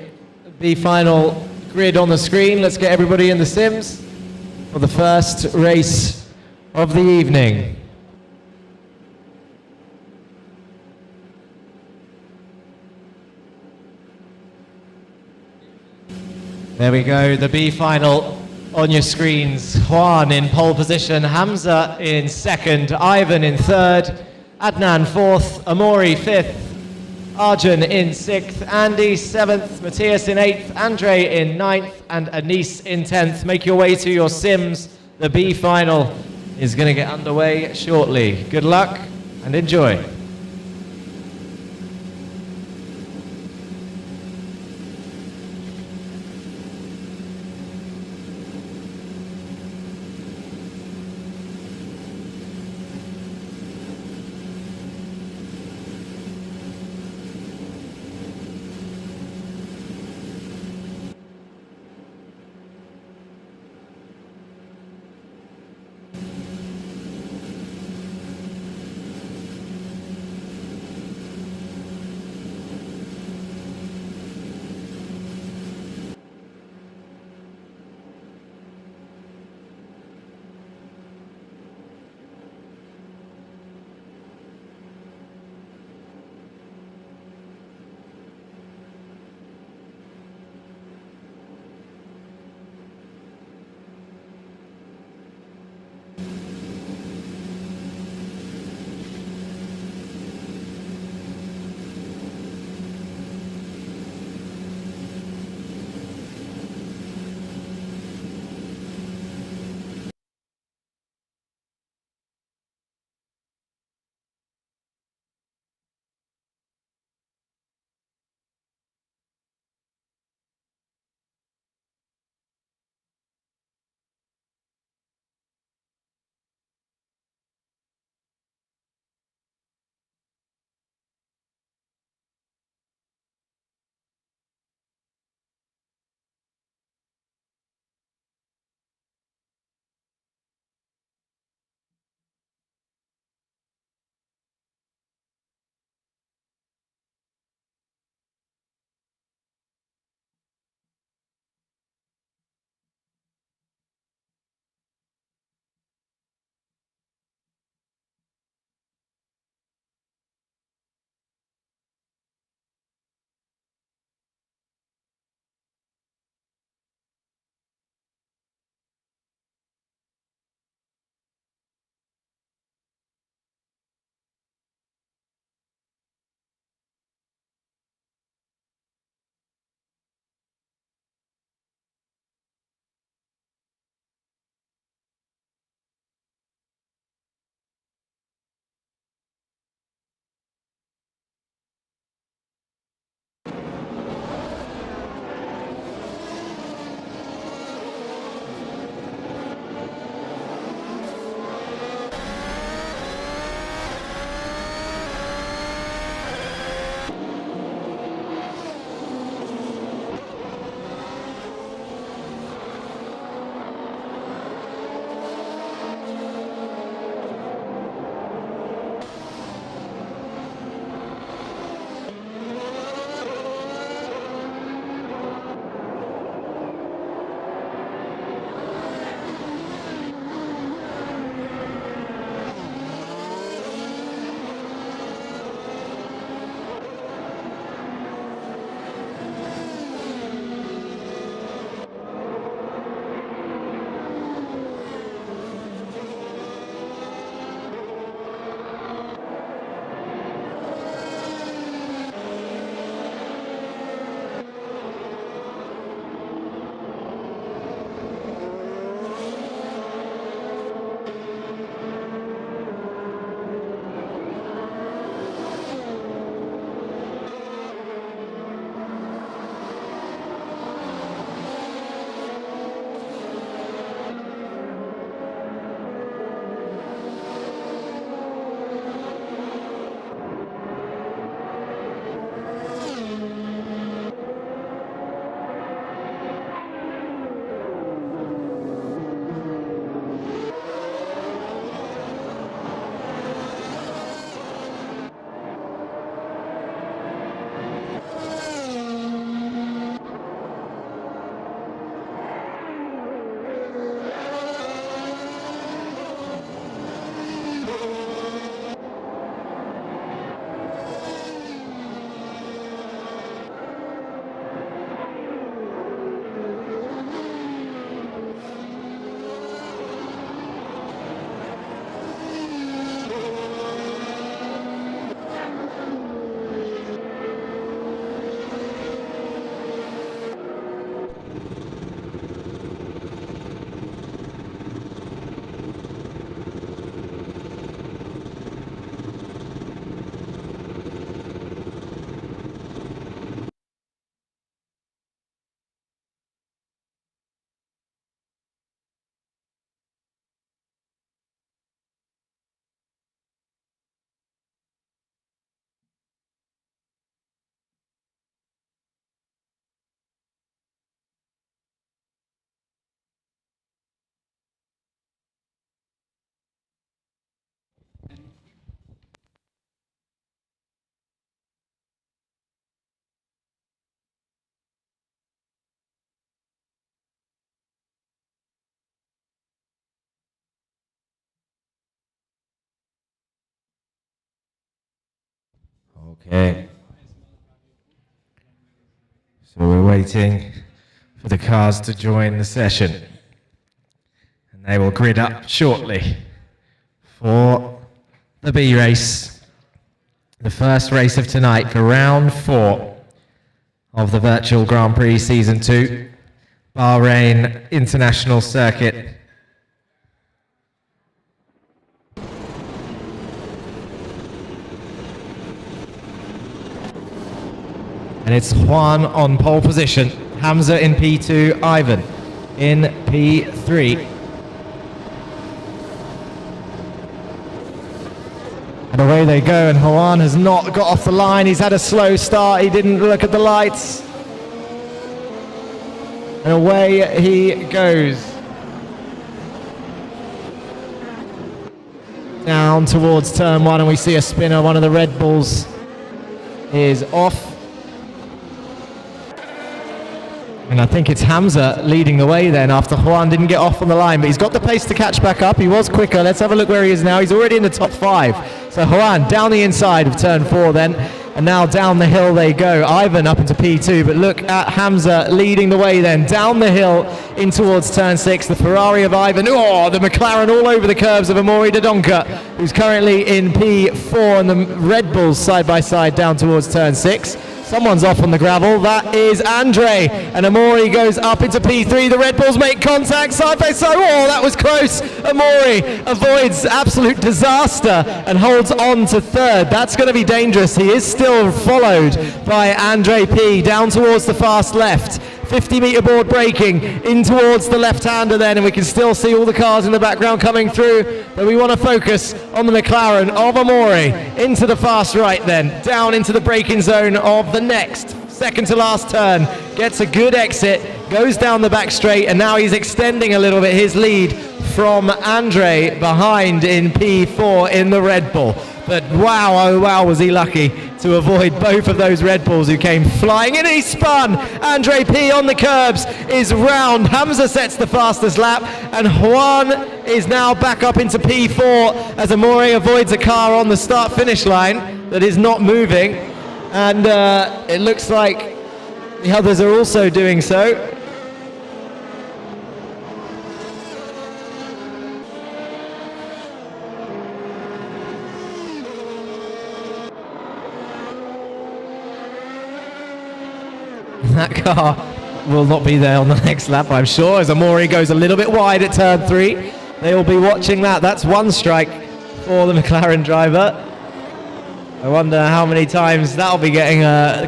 final grid on the screen, let's get everybody in the sims for the first race of the evening. There we go, the B final on your screens. Juan in pole position, Hamza in second, Ivan in third, Adnan fourth, Amori fifth, Arjun in sixth, Andy seventh, Matthias in eighth, Andre in ninth, and Anis in 10th. Make your way to your sims. The B final is going to get underway shortly. Good luck and enjoy. Okay. So we're waiting for the cars to join the session. And they will grid up shortly for the B race. The first race of tonight for round 4 of the Virtual Grand Prix Season 2, Bahrain International Circuit. And it's Juan on pole position, Hamza in P2, Ivan in P3. And away they go, and Juan has not got off the line. He's had a slow start, he didn't look at the lights. And away he goes. Down towards turn 1, and we see a spinner. One of the Red Bulls is off. And I think it's Hamza leading the way then after Juan didn't get off on the line, but he's got the pace to catch back up. He was quicker. Let's have a look where he is now. He's already in the top 5. So Juan down the inside of turn 4 then, and now down the hill they go. Ivan up into P2, but look at Hamza leading the way then, down the hill in towards turn 6. The Ferrari of Ivan, oh, the McLaren all over the curbs of Amaury Dodonka, who's currently in P4, and the Red Bulls side by side down towards turn 6. Someone's off on the gravel. That is Andre. And Amaury goes up into P3. The Red Bulls make contact side by side. Oh, that was close. Amaury avoids absolute disaster and holds on to 3rd. That's going to be dangerous. He is still followed by Andre P down towards the fast left. 50-meter board braking in towards the left-hander then, and we can still see all the cars in the background coming through, but we want to focus on the McLaren of Amaury into the fast right then, down into the braking zone of the next second to last turn, gets a good exit, goes down the back straight, and now he's extending a little bit his lead from Andre behind in P4 in the Red Bull. But wow, oh wow, was he lucky to avoid both of those Red Bulls who came flying in, and he spun. Andre P on the curbs is round. Hamza sets the fastest lap, and Juan is now back up into P4 as Amaury avoids a car on the start-finish line that is not moving. And it looks like the others are also doing so. That car will not be there on the next lap, I'm sure, as Amaury goes a little bit wide at turn 3. They will be watching that. That's 1 strike for the McLaren driver. I wonder how many times that'll be getting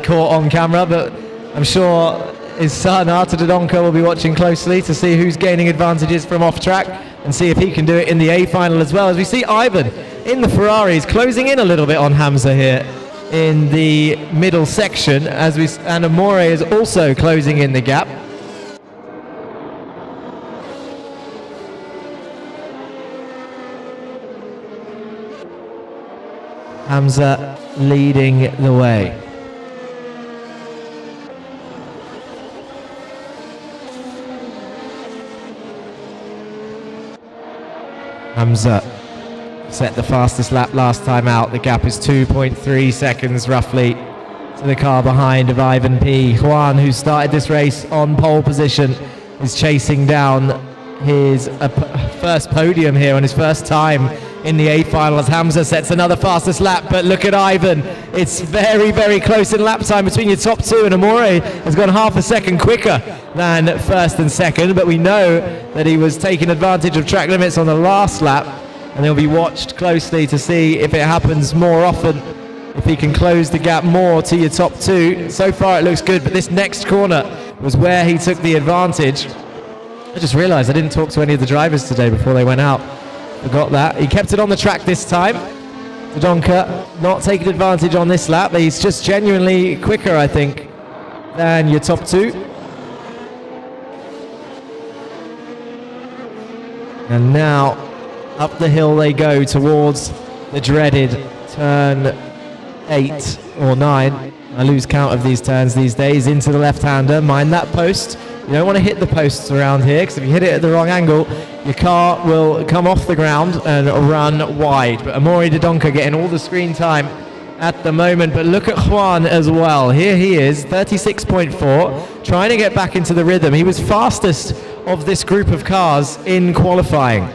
caught on camera, but I'm sure his son, Artur Dodonka, will be watching closely to see who's gaining advantages from off track and see if he can do it in the A final as well. As we see Ivan in the Ferraris closing in a little bit on Hamza here in the middle section, and Amaury is also closing in the gap. Hamza leading the way. Hamza set the fastest lap last time out. The gap is 2.3 seconds roughly to the car behind of Ivan P. Juan, who started this race on pole position, is chasing down his first podium here on his first time in the A final as Hamza sets another fastest lap. But look at Ivan, it's very, very close in lap time between your top 2, and Amaury has gone half a second quicker than first and second, but we know that he was taking advantage of track limits on the last lap, and he'll be watched closely to see if it happens more often, if he can close the gap more to your top 2. So far it looks good, but this next corner was where he took the advantage. I just realized I didn't talk to any of the drivers today before they went out. Forgot that. He kept it on the track this time. Dodonka not taking advantage on this lap. He's just genuinely quicker, I think, than your top 2. And now up the hill they go towards the dreaded turn 8 or 9. I lose count of these turns these days. Into the left-hander. Mind that post. You don't want to hit the posts around here, because if you hit it at the wrong angle, your car will come off the ground and run wide. But Amaury Dodonka getting all the screen time at the moment, but look at Juan as well. Here he is, 36.4, trying to get back into the rhythm. He was fastest of this group of cars in qualifying.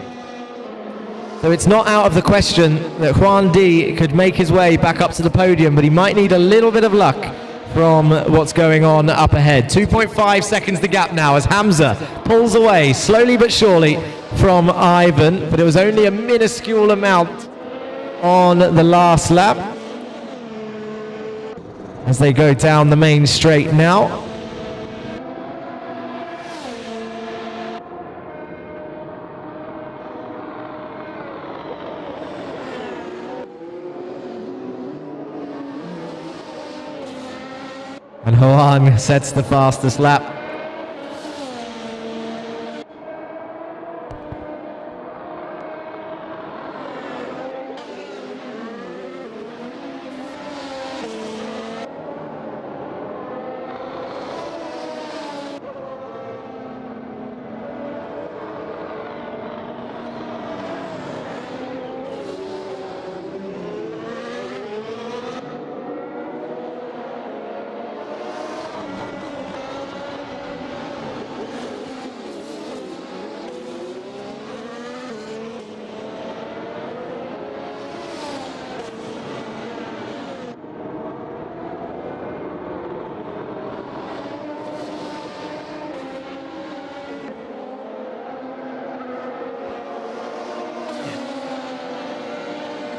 So it's not out of the question that Juan D could make his way back up to the podium, but he might need a little bit of luck from what's going on up ahead. 2.5 seconds the gap now as Hamza pulls away slowly but surely from Ivan, but it was only a minuscule amount on the last lap as they go down the main straight now. And Juan sets the fastest lap.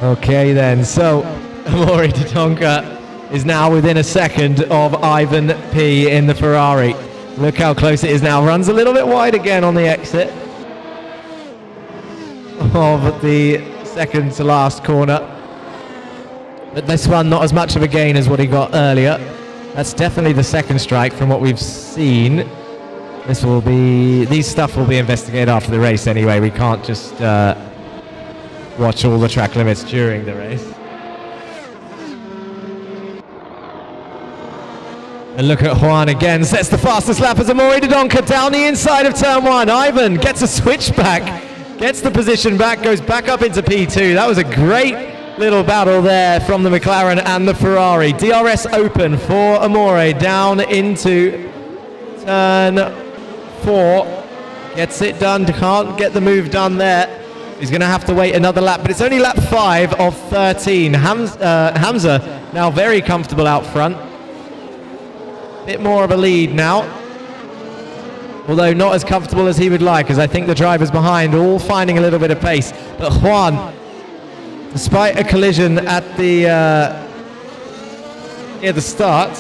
Okay then, so Amaury Dodonka is now within a second of Ivan P in the Ferrari. Look how close it is now. Runs a little bit wide again on the exit of the second to last corner. But this one not as much of a gain as what he got earlier. That's definitely the second strike from what we've seen. These stuff will be investigated after the race anyway. We can't just watch all the track limits during the race. And look at Juan again, sets the fastest lap as Amaury Dodonka down the inside of turn one. Ivan gets a switchback, gets the position back, goes back up into P2. That was a great little battle there from the McLaren and the Ferrari. DRS open for Amaury down into turn 4. Gets it done, can't get the move done there. He's going to have to wait another lap, but it's only lap 5 of 13. Hamza now very comfortable out front. Bit more of a lead now, although not as comfortable as he would like, as I think the drivers behind are all finding a little bit of pace. But Juan, despite a collision at the near the start,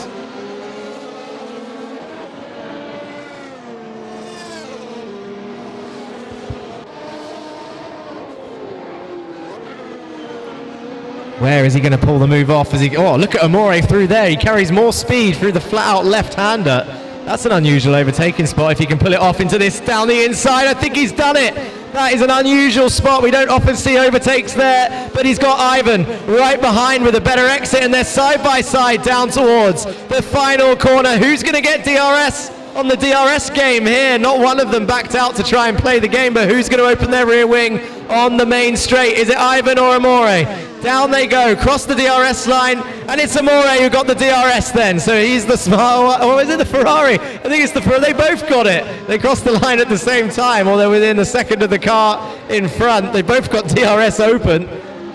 where is he going to pull the move off? Oh, look at Amaury through there. He carries more speed through the flat-out left-hander. That's an unusual overtaking spot if he can pull it off into this down the inside. I think he's done it. That is an unusual spot. We don't often see overtakes there, but he's got Ivan right behind with a better exit, and they're side by side down towards the final corner. Who's going to get DRS on the DRS game here? Not one of them backed out to try and play the game, but who's going to open their rear wing on the main straight? Is it Ivan or Amaury? Down they go, cross the DRS line, and it's Amaury who got the DRS then. So he's the smart, or is it the Ferrari? I think it's the Ferrari. They both got it. They crossed the line at the same time, or they're within a second of the car in front. They both got DRS open.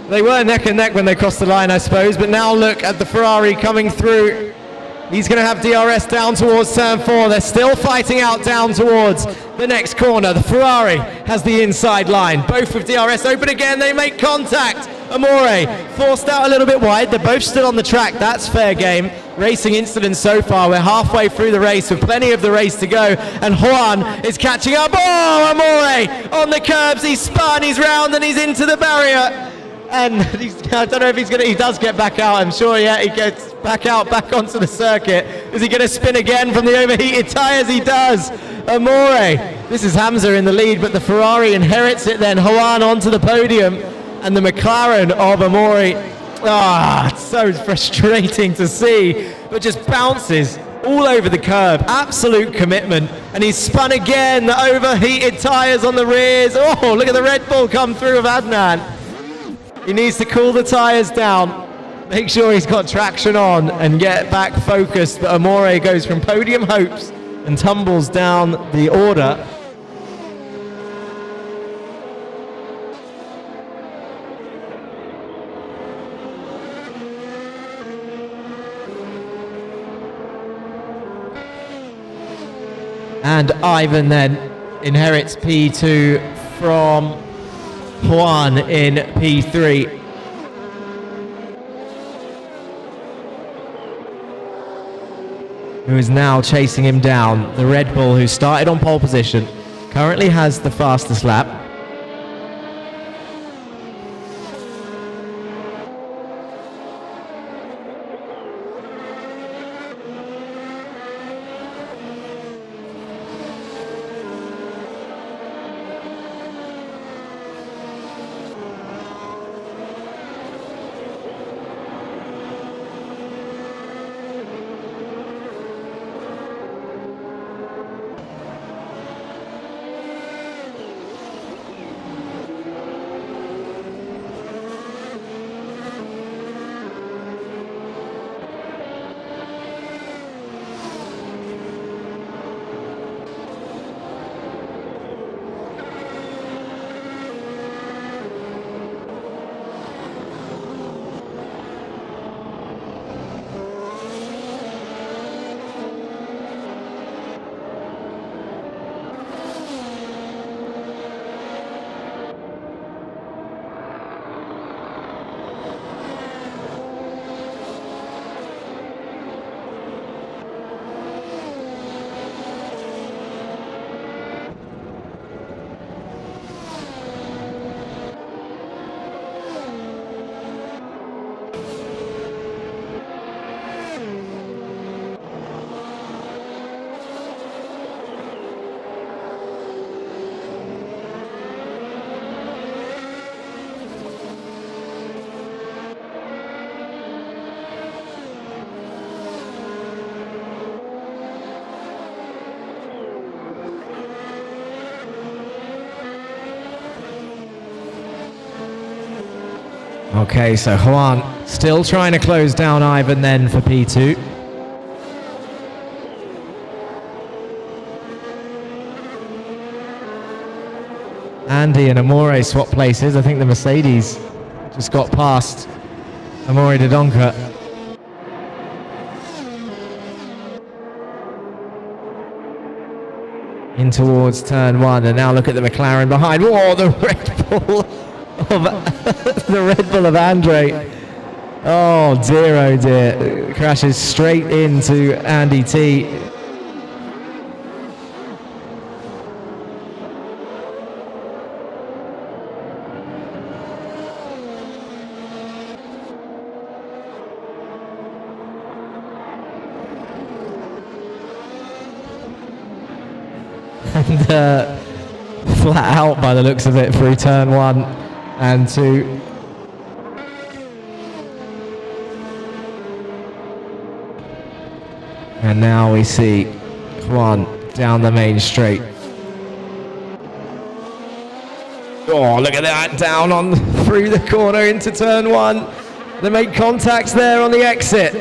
They were neck and neck when they crossed the line, I suppose, but now look at the Ferrari coming through. He's going to have DRS down towards turn 4. They're still fighting out down towards the next corner. The Ferrari has the inside line. Both with DRS open again. They make contact. Amaury forced out a little bit wide. They're both still on the track. That's fair game. Racing incidents so far. We're halfway through the race with plenty of the race to go. And Juan is catching up. Oh, Amaury on the curbs. He's spun. He's round and he's into the barrier. And I don't know if he does get back out, I'm sure, yeah, he gets back out, back onto the circuit. Is he going to spin again from the overheated tyres? He does. Amaury, this is Hamza in the lead, but the Ferrari inherits it then. Juan onto the podium, and the McLaren of Amaury. It's so frustrating to see, but just bounces all over the curb. Absolute commitment, and he's spun again. The overheated tyres on the rears. Oh, look at the Red Bull come through of Adnan. He needs to cool the tyres down. make sure he's got traction on and get back focused. But Amore goes from podium hopes and tumbles down the order. And Ivan then inherits P2 from Juan in P3. Who is now chasing him down. The Red Bull, who started on pole position, currently has the fastest lap. Okay, so Juan still trying to close down Ivan then for P2. Andy and Amore swap places. I think the Mercedes just got past Amore de Donker. In towards turn one, and now look at the McLaren behind. Whoa, the Red Bull of the Red Bull of Andre. Oh dear, crashes straight into Andy T. And flat out by the looks of it through turn one and two. And now we see Juan down the main straight. Oh, look at that, down on through the corner into turn one. They make contacts there on the exit.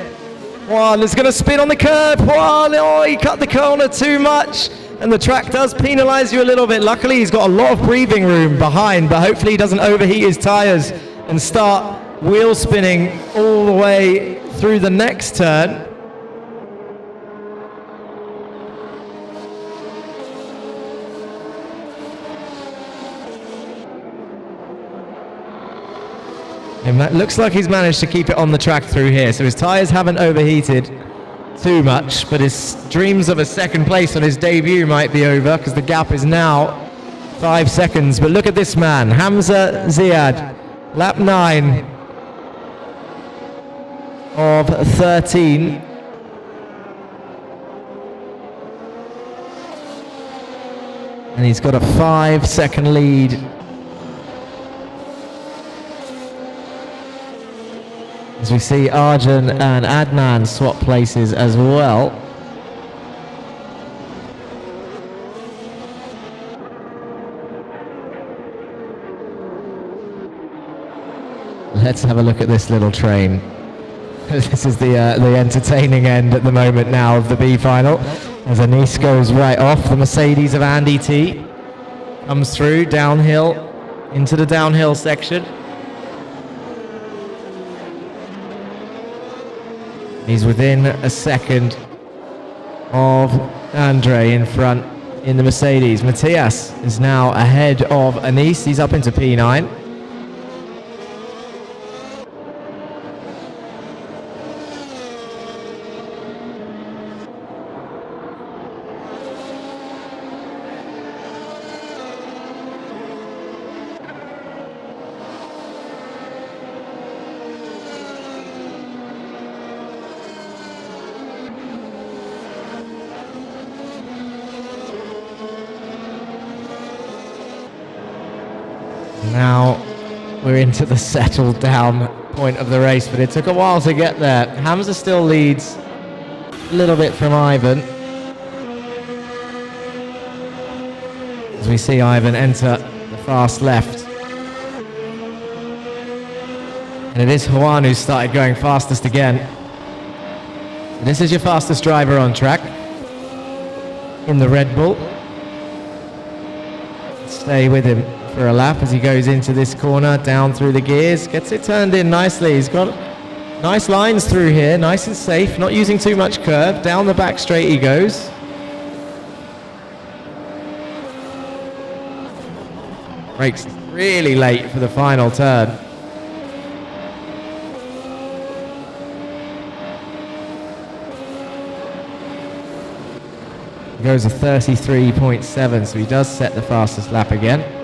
Juan is going to spin on the curb. Juan, oh, he cut the corner too much. And the track does penalize you a little bit. Luckily, he's got a lot of breathing room behind, but hopefully he doesn't overheat his tires and start wheel spinning all the way through the next turn. And that looks like he's managed to keep it on the track through here, so his tires haven't overheated too much, but his dreams of a second place on his debut might be over because the gap is now 5 seconds. But look at this man, Hamza Ziad, lap 9 of 13. And he's got a 5-second lead. As we see Arjun and Adnan swap places as well. Let's have a look at this little train. This is the entertaining end at the moment now of the B final. As Anis goes right off, the Mercedes of Andy T comes through downhill into the downhill section. He's within a second of Andre in front in the Mercedes. Matthias is now ahead of Anis. He's up into P9. Now we're into the settled down point of the race, but it took a while to get there. Hamza still leads a little bit from Ivan. As we see Ivan enter the fast left. And it is Juan who started going fastest again. This is your fastest driver on track in the Red Bull. Stay with him for a lap as he goes into this corner, down through the gears, gets it turned in nicely. He's got nice lines through here, nice and safe, not using too much curve. Down the back straight he goes. Brakes really late for the final turn. He goes a 33.7, so he does set the fastest lap again.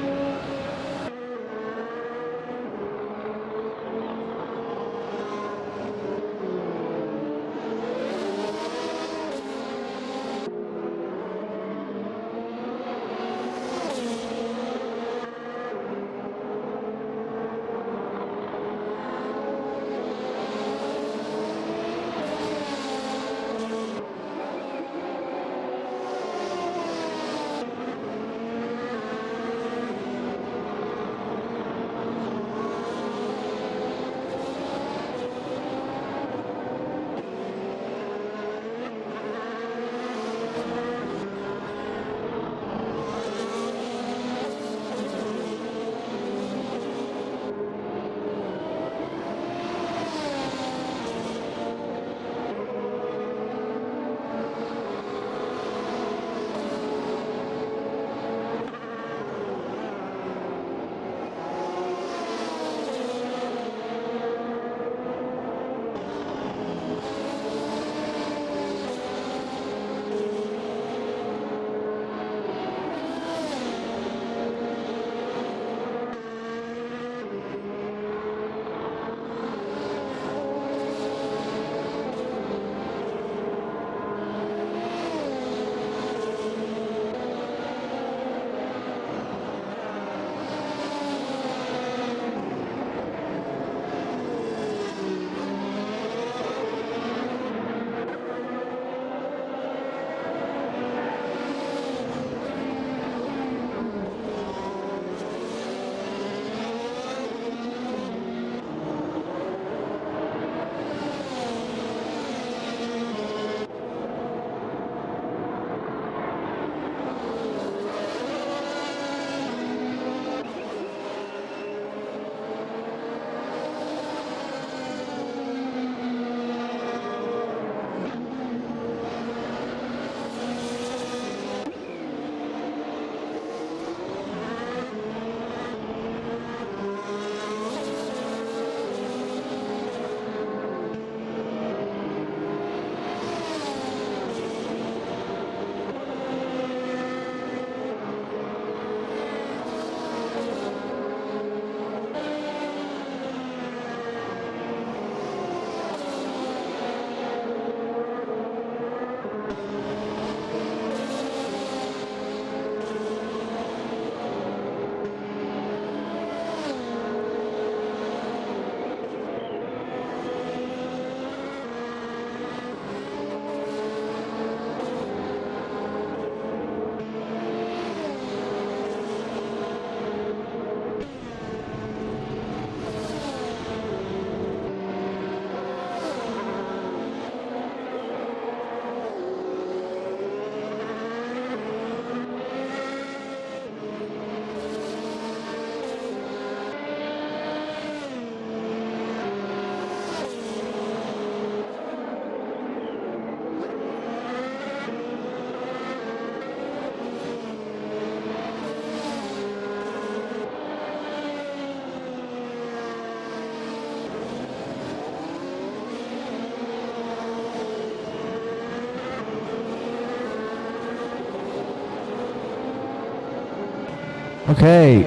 Okay,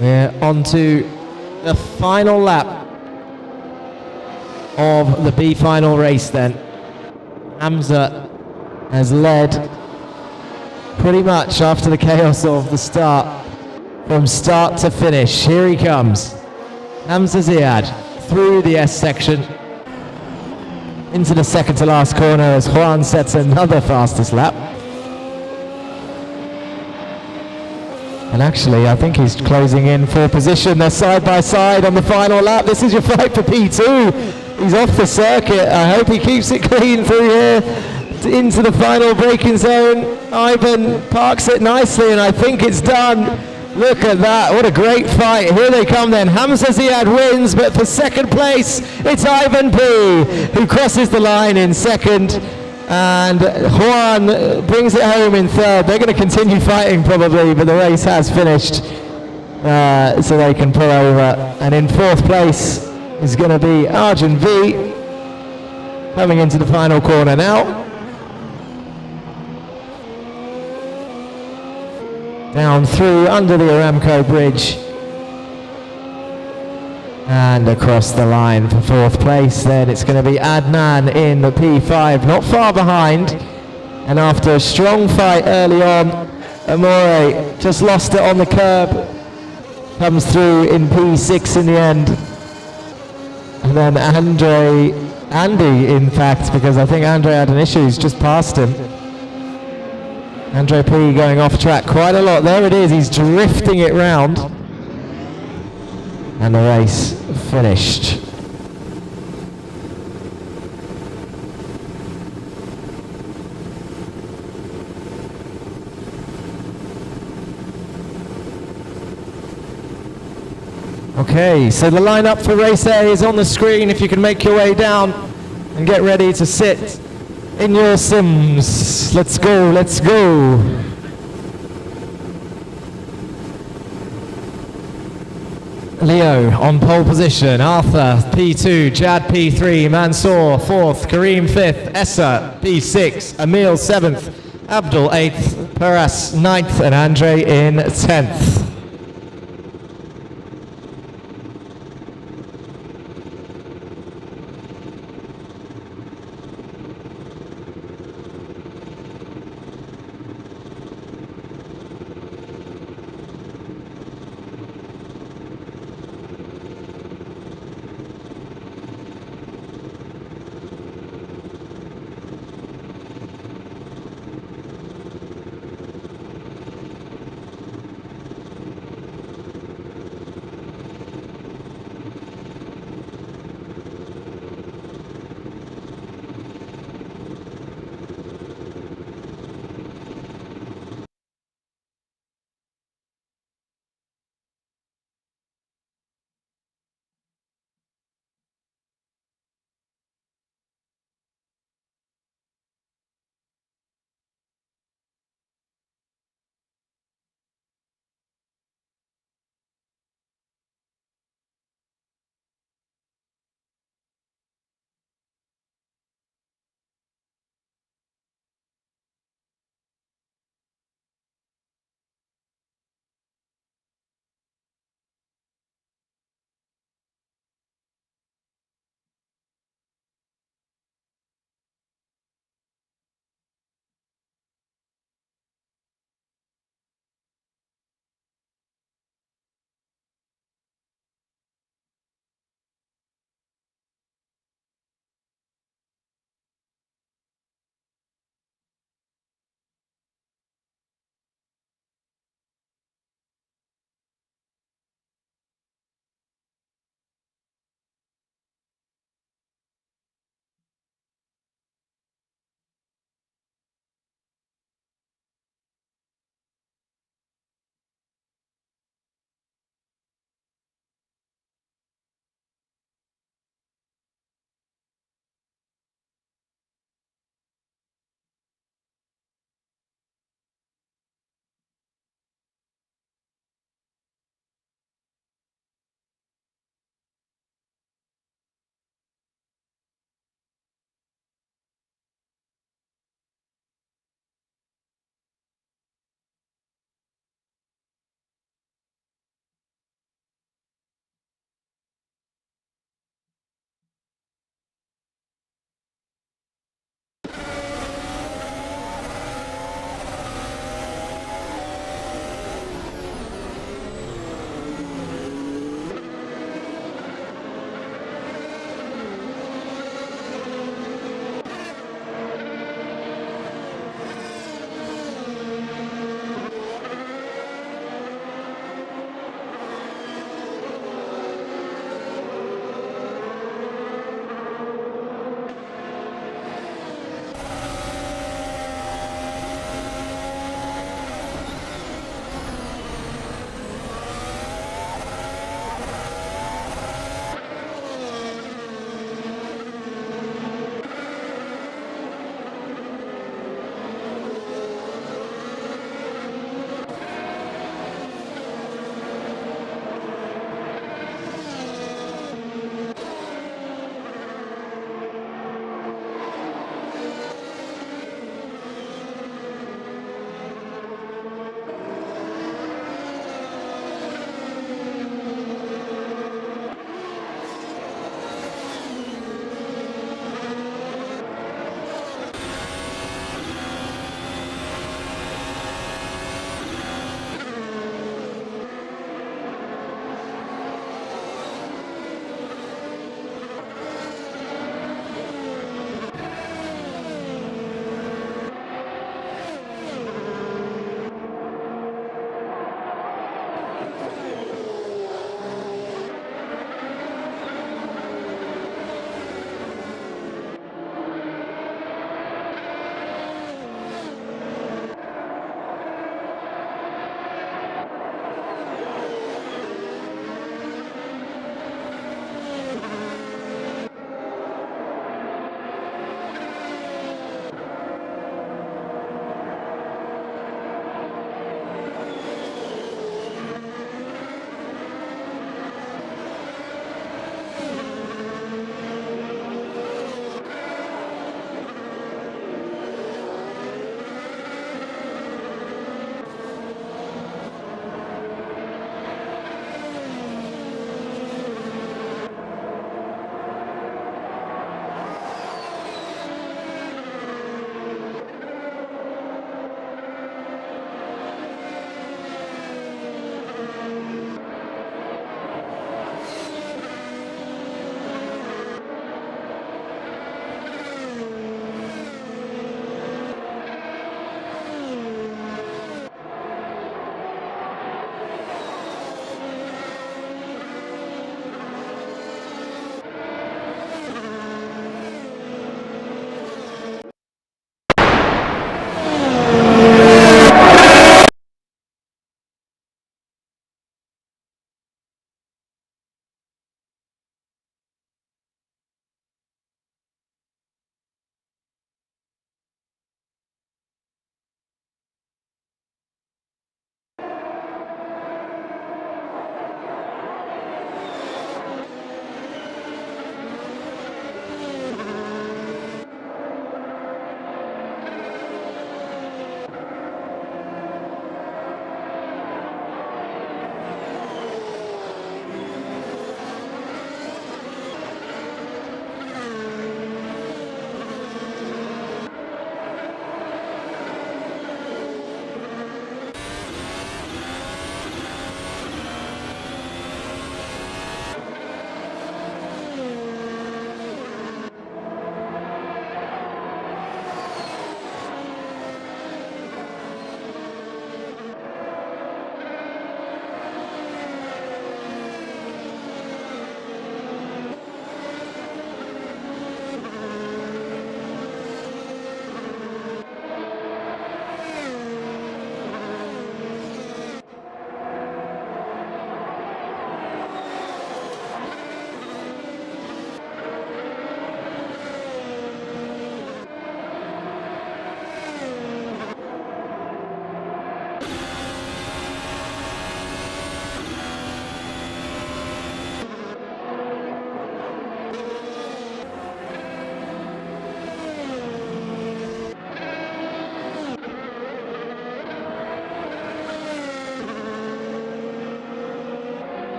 we're on to the final lap of the B final race then. Hamza has led pretty much after the chaos of the start, from start to finish. Here he comes, Hamza Ziad, through the S section, into the second to last corner as Juan sets another fastest lap. And actually, I think he's closing in for position. They're side by side on the final lap. This is your fight for P2. He's off the circuit. I hope he keeps it clean through here into the final braking zone. Ivan parks it nicely, and I think it's done. Look at that. What a great fight. Here they come then. Hamza Ziad wins, but for second place, it's Ivan P, who crosses the line in second. And Juan brings it home in third. They're going to continue fighting probably, but the race has finished, so they can pull over. And in fourth place is going to be Arjun V, coming into the final corner now. Down through under the Aramco bridge and across the line for fourth place. Then it's going to be Adnan in the P5, not far behind. And after a strong fight early on, Amore just lost it on the curb, comes through in P6 in the end. And then Andy in fact, because I think Andre had an issue, he's just passed him. Andre P going off track quite a lot. There it is, he's drifting it round. And the race finished. Okay, so the lineup for race A is on the screen. If you can make your way down and get ready to sit in your sims. Let's go, let's go. Leo on pole position, Arthur P2, Jad P3, Mansour 4th, Kareem 5th, Essa P6, Emil 7th, Abdul 8th, Paras 9th, and Andre in 10th.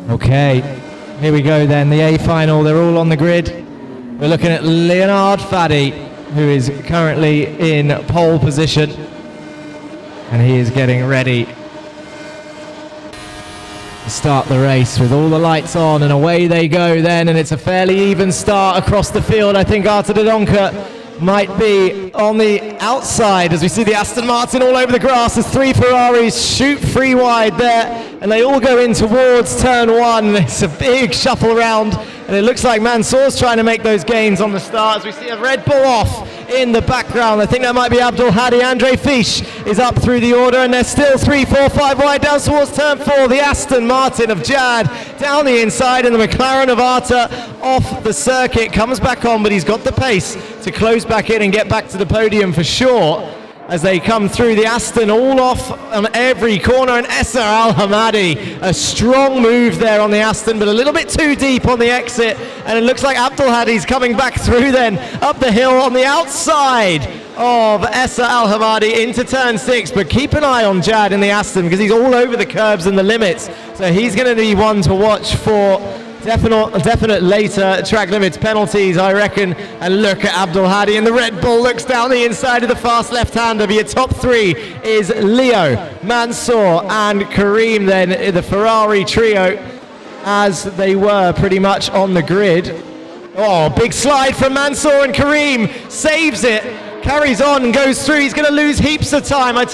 Okay, here we go then, the A final, they're all on the grid. We're looking at Leonard Faddy, who is currently in pole position, and he is getting ready to start the race with all the lights on, and away they go then, and it's a fairly even start across the field. I think Arthur de Donker might be on the outside as we see the Aston Martin all over the grass as 3 Ferraris shoot free wide there, and they all go in towards turn 1. It's a big shuffle round, and it looks like Mansour's trying to make those gains on the start as we see a Red Bull off in the background. I think that might be Abdul Hadi. Andre Fisch is up through the order, and there's still 3, 4, 5 wide down towards turn 4. The Aston Martin of Jad down the inside, and the McLaren of Arta off the circuit, comes back on, but he's got the pace to close back in and get back to the podium for sure as they come through. The Aston all off on every corner, and Esser Al-Hamadi, a strong move there on the Aston, but a little bit too deep on the exit, and it looks like Abdul Hadi's coming back through then up the hill on the outside of Esser Al-Hamadi into turn 6, but keep an eye on Jad in the Aston because he's all over the curbs and the limits, so he's going to be one to watch for definite later track limits penalties, I reckon. And look at Abdul Hadi, and the Red Bull looks down the inside of the fast left-hander. But your top 3 is Leo, Mansour and Kareem then, the Ferrari trio, as they were pretty much on the grid. Oh, big slide from Mansour, and Kareem saves it, carries on and goes through. He's going to lose heaps of time. I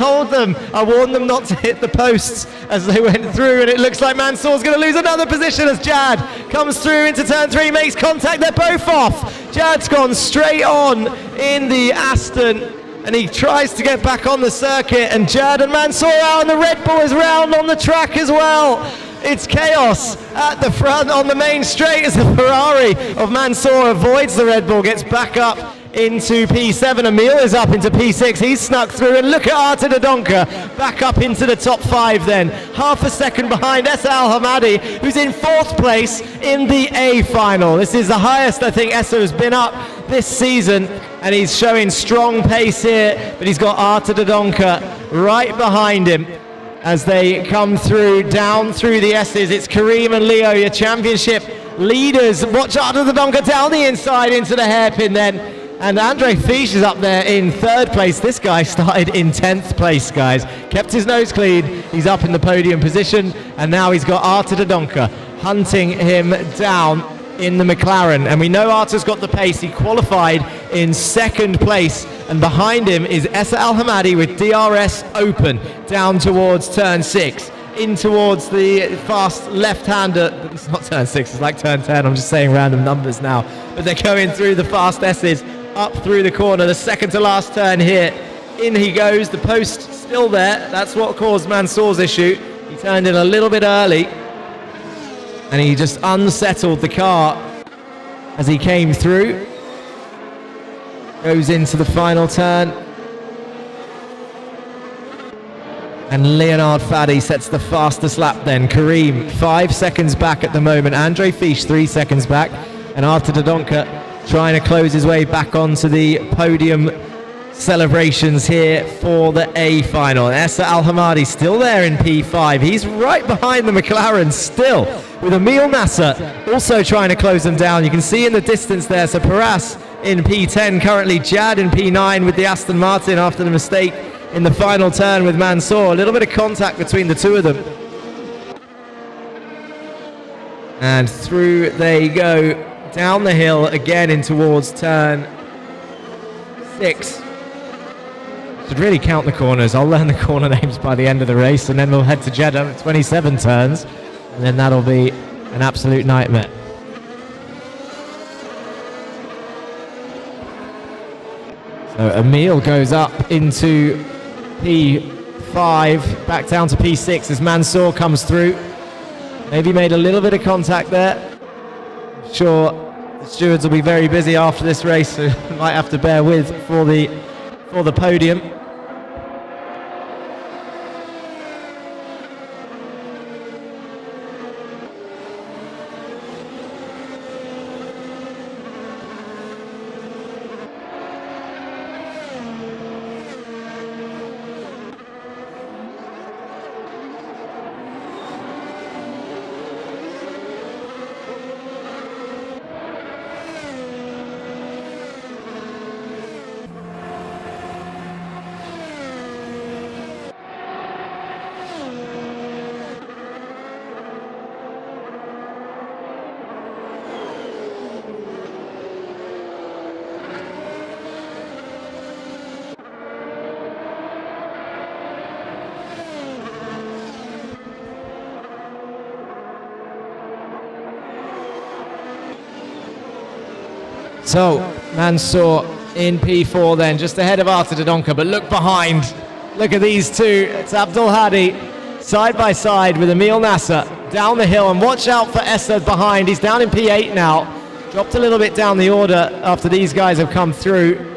warned them not to hit the posts as they went through, and it looks like Mansour's going to lose another position as Jad comes through into turn 3, makes contact. They're both off. Jad's gone straight on in the Aston, and he tries to get back on the circuit, and Jad and Mansour out, and the Red Bull is round on the track as well. It's chaos at the front on the main straight as the Ferrari of Mansour avoids the Red Bull, gets back up into P7. Emil is up into P6. He's snuck through, and look at Arthur de Donker back up into the top 5 then. Half a second behind Esser Al-Hamadi, who's in 4th place in the A final. This is the highest I think Esser has been up this season, and he's showing strong pace here, but he's got Arthur de Donker right behind him as they come through, down through the S's. It's Kareem and Leo, your championship leaders. Watch Arthur de Donker down the inside into the hairpin then. And Andre Fisch is up there in 3rd place. This guy started in 10th place, guys. Kept his nose clean. He's up in the podium position. And now he's got Arthur de Donker hunting him down in the McLaren. And we know Arthur's got the pace. He qualified in 2nd place. And behind him is Esser Al-Hamadi with DRS open down towards turn 6. In towards the fast left-hander. It's not turn 6, it's like turn 10. I'm just saying random numbers now. But they're going through the fast S's. Up through the corner, the second to last turn here. In he goes, the post still there. That's what caused Mansour's issue. He turned in a little bit early, and he just unsettled the car as he came through. Goes into the final turn. And Leonard Faddy sets the fastest lap then. Kareem, 5 seconds back at the moment. Andre Fisch, 3 seconds back. And Arthur de Donker trying to close his way back onto the podium celebrations here for the A final. Esser Al-Hamadi still there in P5. He's right behind the McLaren still, with Emil Nasser also trying to close them down. You can see in the distance there, so Paras in P10, currently Jad in P9 with the Aston Martin after the mistake in the final turn with Mansour. A little bit of contact between the two of them. And through they go. Down the hill again in towards turn 6. Should really count the corners. I'll learn the corner names by the end of the race, and then we'll head to Jeddah with 27 turns, and then that'll be an absolute nightmare. So Emil goes up into P5, back down to P6 as Mansour comes through. Maybe made a little bit of contact there. Sure, the stewards will be very busy after this race, so might have to bear with for the podium. So, Mansour in P4 then, just ahead of Arta Dodonka, but look behind. Look at these two. It's Abdul Hadi side by side with Emil Nasser down the hill, and watch out for Esad behind. He's down in P8 now. Dropped a little bit down the order after these guys have come through.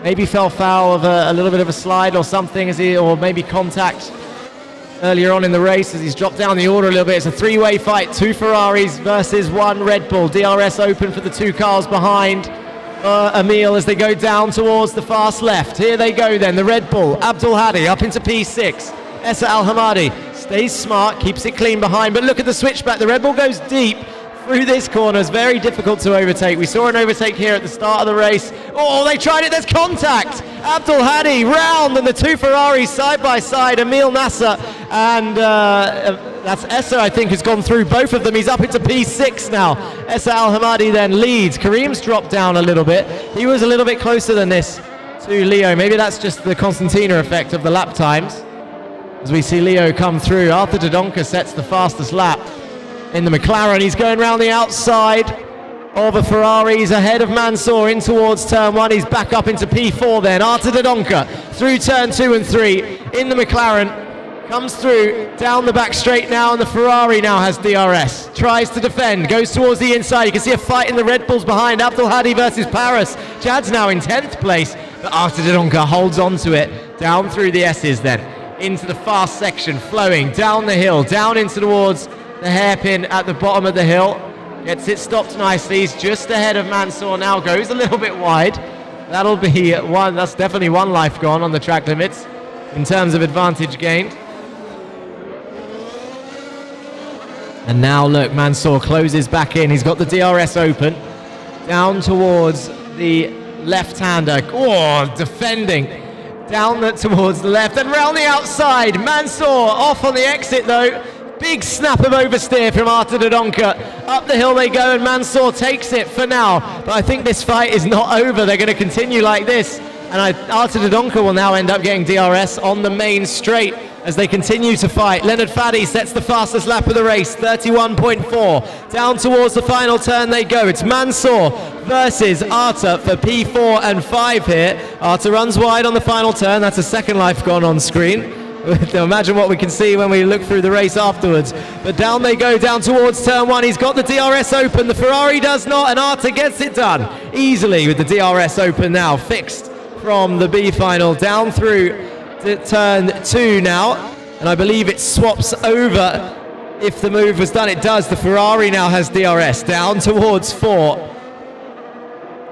Maybe fell foul of a little bit of a slide or something, or maybe contact earlier on in the race as he's dropped down the order a little bit. It's a three-way fight, 2 Ferraris versus 1 Red Bull. DRS open for the 2 cars behind Emil as they go down towards the fast left. Here they go then, the Red Bull. Abdul Hadi up into P6. Essa Al Hamadi stays smart, keeps it clean behind, but look at the switchback. The Red Bull goes deep through this corner. It's very difficult to overtake. We saw an overtake here at the start of the race. Oh, they tried it. There's contact. Abdul Hadi round, and the 2 Ferraris side by side. Emil Nasser and that's Essa, I think, has gone through both of them. He's up into P6 now. Essa Al Hamadi then leads. Kareem's dropped down a little bit. He was a little bit closer than this to Leo. Maybe that's just the Constantina effect of the lap times. As we see Leo come through, Arthur Dodonka sets the fastest lap in the McLaren. He's going around the outside of a Ferrari. He's ahead of Mansour in towards turn 1. He's back up into P4 then. Arthur Dodonka through turn 2 and 3 in the McLaren. Comes through down the back straight now, and the Ferrari now has DRS. Tries to defend, goes towards the inside. You can see a fight in the Red Bulls behind. Abdul Hadi versus Paris. Jad's now in 10th place, but Arthur Dodonka holds on to it. Down through the S's then, into the fast section, flowing down the hill, down into towards the hairpin at the bottom of the hill. Gets it stopped nicely. He's just ahead of Mansour now, goes a little bit wide. That'll be one, that's definitely one life gone on the track limits in terms of advantage gained. And now look, Mansour closes back in. He's got the DRS open. Down towards the left-hander. Oh, defending. Down towards the left and round the outside. Mansour off on the exit though. Big snap of oversteer from Arthur Dodonka. Up the hill they go, and Mansour takes it for now. But I think this fight is not over. They're going to continue like this. And Arthur Dodonka will now end up getting DRS on the main straight as they continue to fight. Leonard Faddy sets the fastest lap of the race, 31.4. Down towards the final turn they go. It's Mansour versus Arta for P4 and 5 here. Arta runs wide on the final turn. That's a second life gone on screen. Imagine what we can see when we look through the race afterwards. But down they go, down towards turn 1. He's got the DRS open. The Ferrari does not, and Arta gets it done easily with the DRS open now, fixed from the B final. Down through to turn 2 now, and I believe it swaps over if the move was done. It does. The Ferrari now has DRS. Down towards 4.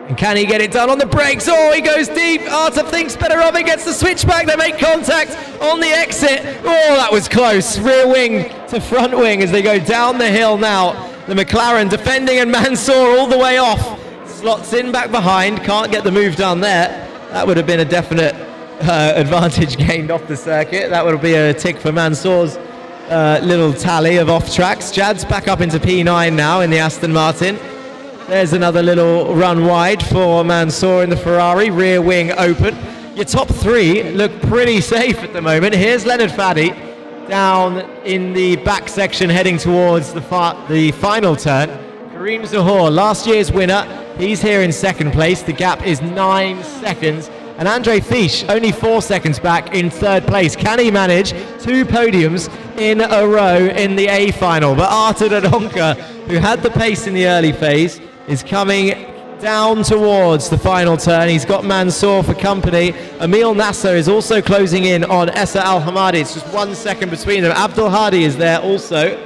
And can he get it done on the brakes? Oh, he goes deep. Arta thinks better of it, gets the switchback. They make contact on the exit. Oh, that was close. Rear wing to front wing as they go down the hill now. The McLaren defending, and Mansour all the way off. Slots in back behind. Can't get the move done there. That would have been a definite advantage gained off the circuit. That would be a tick for Mansour's little tally of off tracks. Jad's back up into P9 now in the Aston Martin. There's another little run wide for Mansour in the Ferrari, rear wing open. Your top 3 look pretty safe at the moment. Here's Leonard Faddy down in the back section heading towards the final turn. Kareem Zahor, last year's winner, he's here in 2nd place. The gap is 9 seconds. And Andre Fisch, only 4 seconds back in 3rd place. Can he manage 2 podiums in a row in the A final? But Arthur Dodonka, who had the pace in the early phase, is coming down towards the final turn. He's got Mansour for company. Emil Nasser is also closing in on Essa Al Hamadi. It's just 1 second between them. Abdul Hadi is there also.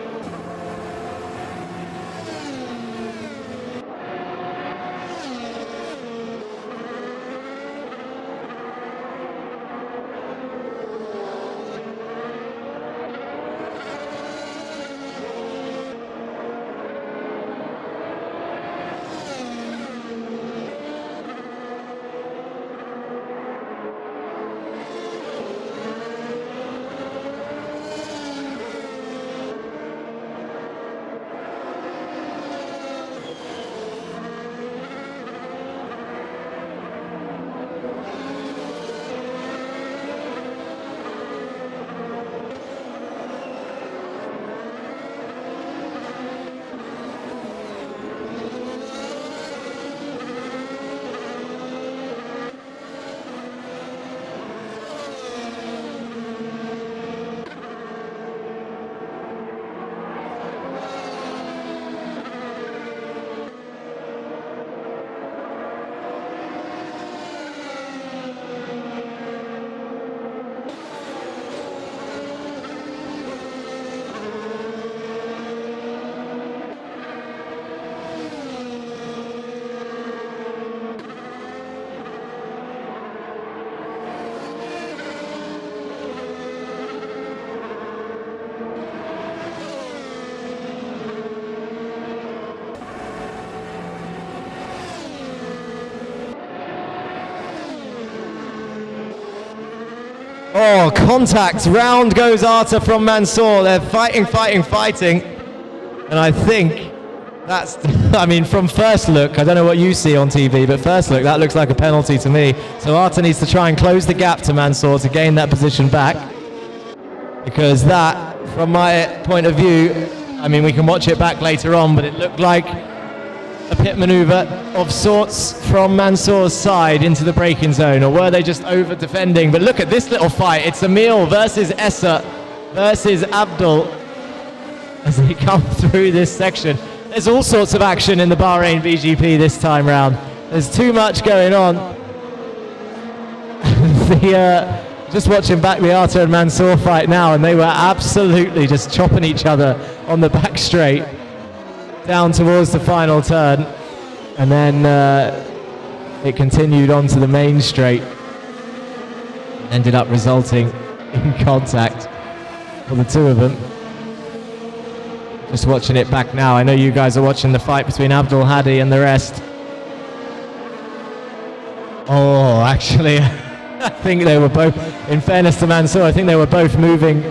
Oh, contact. Round goes Arta from Mansour. They're fighting. And I think that's, I mean, from first look, I don't know what you see on TV, but first look, that looks like a penalty to me. So Arta needs to try and close the gap to Mansour to gain that position back. Because that, from my point of view, I mean, we can watch it back later on, but it looked like a pit maneuver of sorts from Mansour's side into the braking zone, or were they just over defending? But look at this little fight. It's Emil versus Essa versus Abdul as they come through this section. There's all sorts of action in the Bahrain VGP this time round. There's too much going on. Just watching back the Arta and Mansour fight now, and they were absolutely just chopping each other on the back straight down towards the final turn, and then it continued onto the main straight, ended up resulting in contact for the two of them. Just watching it back now, I know you guys are watching the fight between Abdul Hadi and the rest. Oh, actually, I think they were both, in fairness to Mansour, I think they were both moving,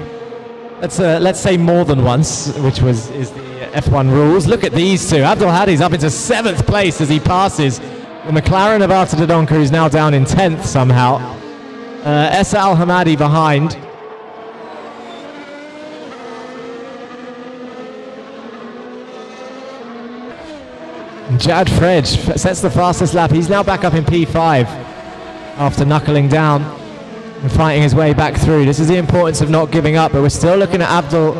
let's say more than once, which is the F1 rules. Look at these two. Abdul Hadi's up into 7th place as he passes the McLaren of Arta Dodonka, who's now down in 10th somehow. Essa Al Hamadi behind. Jad Fred sets the fastest lap. He's now back up in P5 after knuckling down and fighting his way back through. This is the importance of not giving up, but we're still looking at Abdul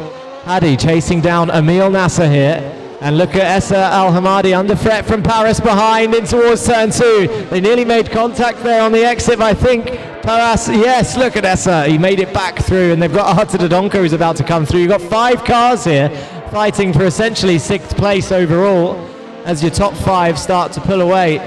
Hadi chasing down Emil Nasser here. And look at Essa Al Hamadi under threat from Paris behind in towards turn 2. They nearly made contact there on the exit, but I think Paris, yes, look at Essa. He made it back through, and they've got Arta Dodonka who's about to come through. You've got 5 cars here fighting for essentially 6th place overall as your top 5 start to pull away.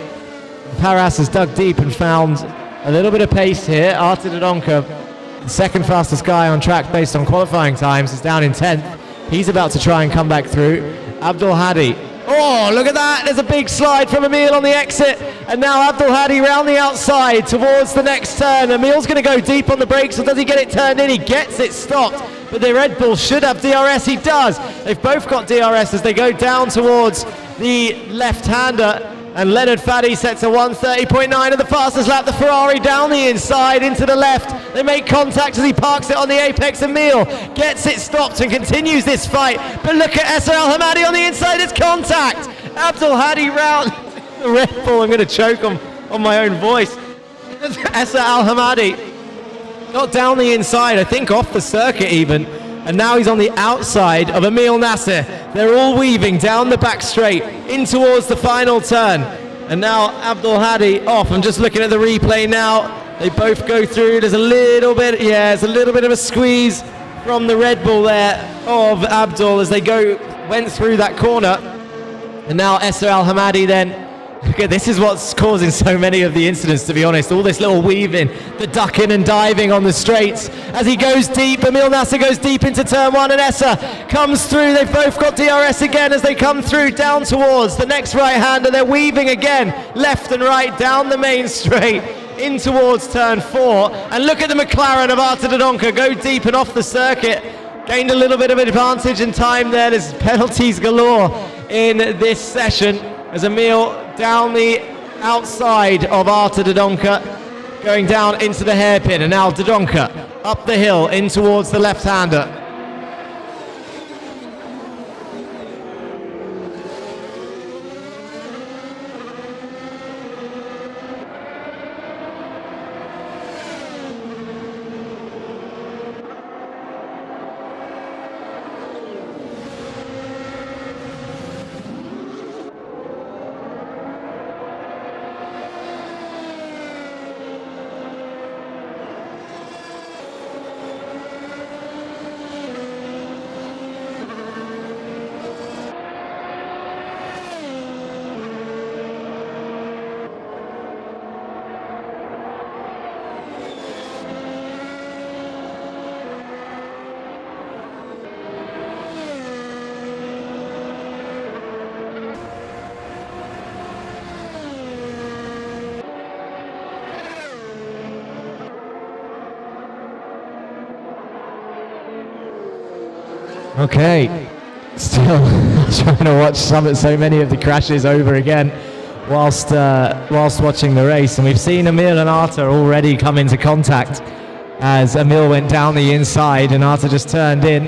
Paras has dug deep and found a little bit of pace here. Arta Dodonka, the second fastest guy on track based on qualifying times, is down in 10th. He's about to try and come back through. Abdul Hadi. Oh, look at that. There's a big slide from Emil on the exit. And now Abdul Hadi round the outside towards the next turn. Emil's going to go deep on the brakes, or does he get it turned in? He gets it stopped. But the Red Bull should have DRS. He does. They've both got DRS as they go down towards the left-hander. And Leonard Fadi sets a 1:30.9 at the fastest lap. The Ferrari down the inside into the left. They make contact as he parks it on the apex. Emil gets it stopped and continues this fight. But look at Essa Al Hamadi on the inside. There's contact. Abdul Hadi round the Red Bull. I'm going to choke on my own voice. Essa Al Hamadi got down the inside, I think off the circuit even. And now he's on the outside of Emil Nasser. They're all weaving down the back straight in towards the final turn. And now Abdul Hadi off. I'm just looking at the replay now. They both go through. There's a little bit of a squeeze from the Red Bull there of Abdul as they went through that corner. And now Essa Al Hamadi then. Okay, this is what's causing so many of the incidents, to be honest. All this little weaving, the ducking and diving on the straights. As he goes deep, Emil Nasser goes deep into turn 1, and Essa comes through. They've both got DRS again as they come through down towards the next right-hander. They're weaving again, left and right, down the main straight, in towards turn 4. And look at the McLaren of Arta Dodonka go deep and off the circuit. Gained a little bit of advantage in time there. There's penalties galore in this session as Emil down the outside of Arta Dodonka, going down into the hairpin, and now Dodonka up the hill in towards the left-hander. Okay, still trying to watch so many of the crashes over again whilst watching the race, and we've seen Emil and Arta already come into contact as Emil went down the inside and Arta just turned in,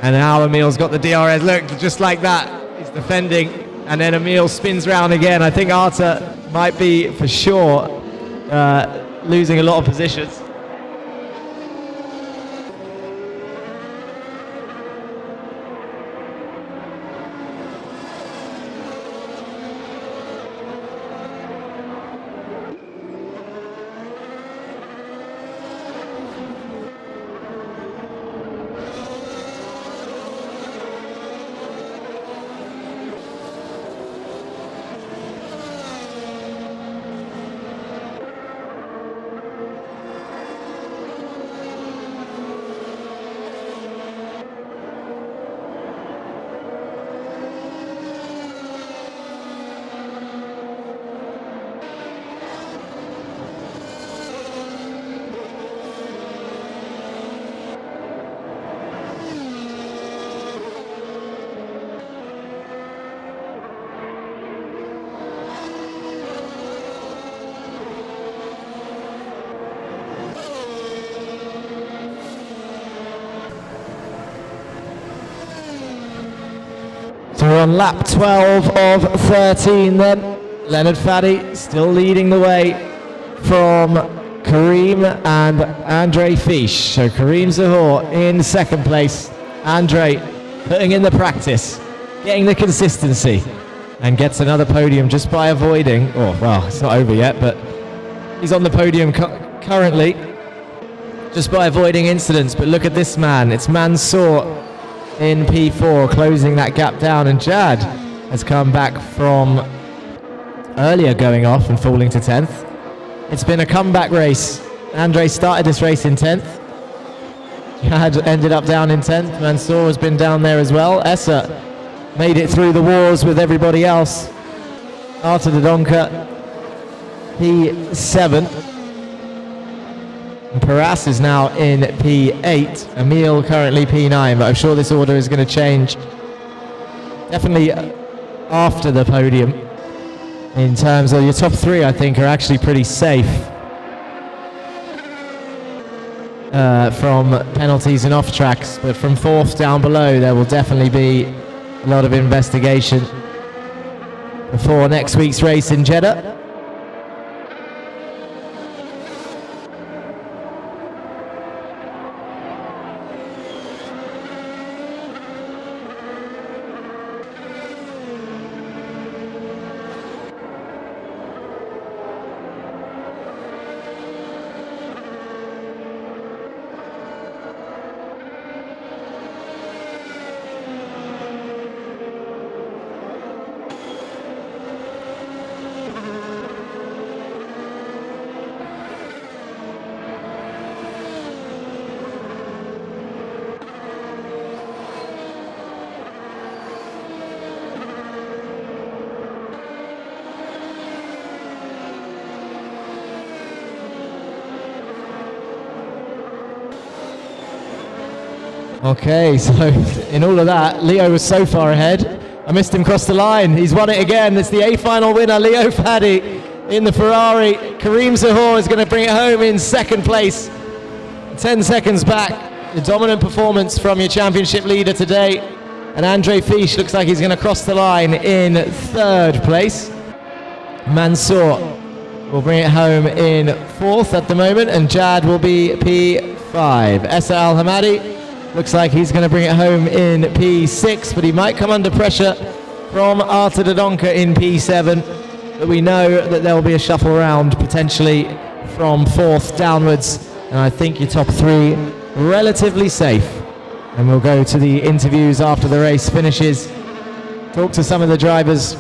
and now Emil's got the DRS. Look, just like that, he's defending, and then Emil spins round again. I think Arta might be for sure losing a lot of positions. So we're on lap 12 of 13 then. Leonard Faddy still leading the way from Kareem and Andre Fish. So Kareem Zahor in second place. Andre putting in the practice, getting the consistency, and gets another podium just by avoiding, oh well, it's not over yet, but he's on the podium currently just by avoiding incidents. But look at this man, it's Mansour in P4 closing that gap down, and Jad has come back from earlier going off and falling to 10th. It's been a comeback race. Andre started this race in 10th. Jad ended up down in 10th. Mansour has been down there as well. Essa made it through the wars with everybody else. Arta Dodonka P7. And Paras is now in P8. Emil currently P9, but I'm sure this order is going to change definitely after the podium. In terms of your top three, I think are actually pretty safe from penalties and off tracks, but from fourth down below there will definitely be a lot of investigation before next week's race in Jeddah. Okay, so in all of that, Leo was so far ahead. I missed him cross the line. He's won it again. It's the A-final winner, Leo Faddy in the Ferrari. Kareem Zahor is going to bring it home in second place. 10 seconds back. The dominant performance from your championship leader today. And Andre Fish looks like he's going to cross the line in third place. Mansour will bring it home in fourth at the moment, and Jad will be P5. Essa Al Hamadi looks like he's going to bring it home in P6, but he might come under pressure from Arta Dodonka in P7. But we know that there will be a shuffle around potentially from fourth downwards, and I think your top three relatively safe. And we'll go to the interviews after the race finishes, talk to some of the drivers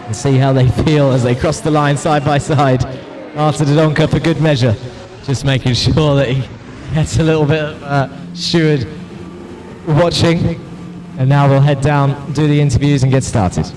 and see how they feel as they cross the line side by side. Arta Dodonka for good measure, just making sure that he gets a little bit of steward watching. And now we'll head down, do the interviews and get started.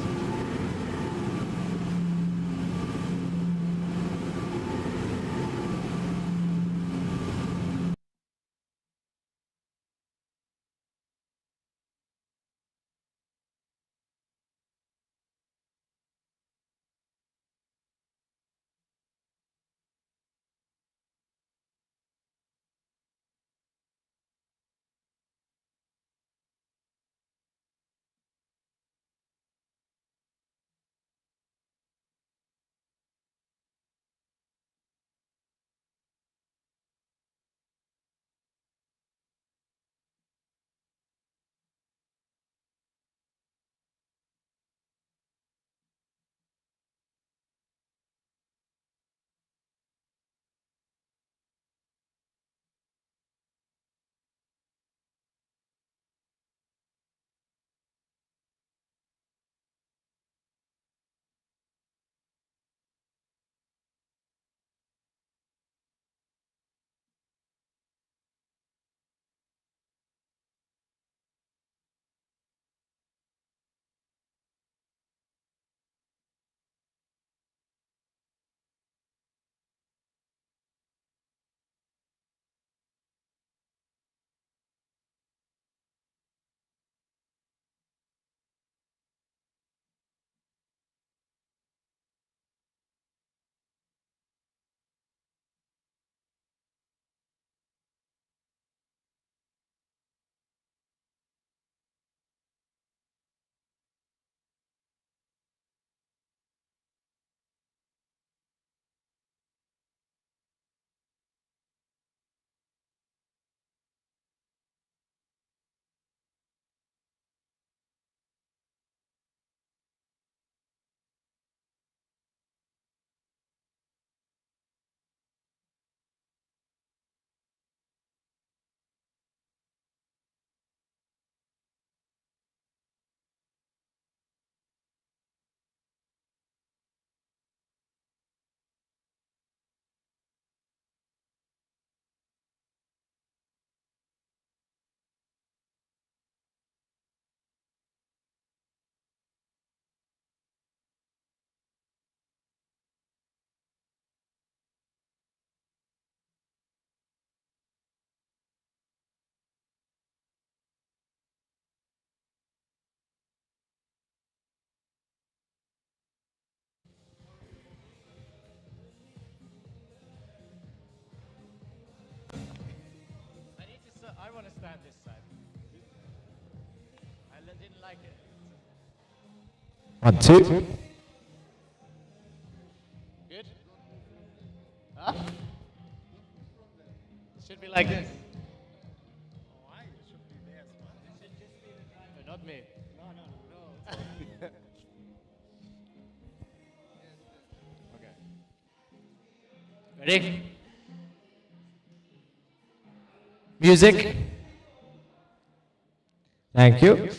to stand this side. I didn't like it. 1, 2. Good? Huh? It should be like this. Why? It should be there as well. It should just be the driver. Not me. No. Okay. Ready? Music. Thank you.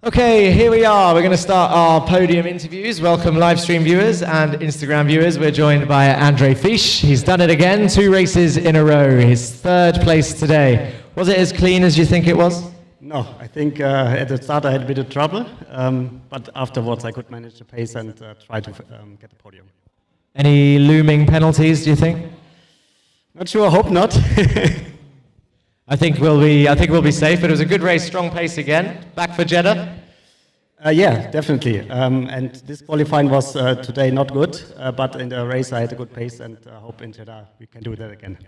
Okay, here we are. We're going to start our podium interviews. Welcome live stream viewers and Instagram viewers. We're joined by Andre Fisch. He's done it again, 2 races in a row. His 3rd place today. Was it as clean as you think it was? No, I think at the start I had a bit of trouble, but afterwards I could manage the pace and try to get the podium. Any looming penalties, do you think? Not sure, hope not. I think we'll be safe, but it was a good race, strong pace again. Back for Jeddah? Yeah, definitely. And this qualifying was today not good, but in the race I had a good pace and I hope in Jeddah we can do that again.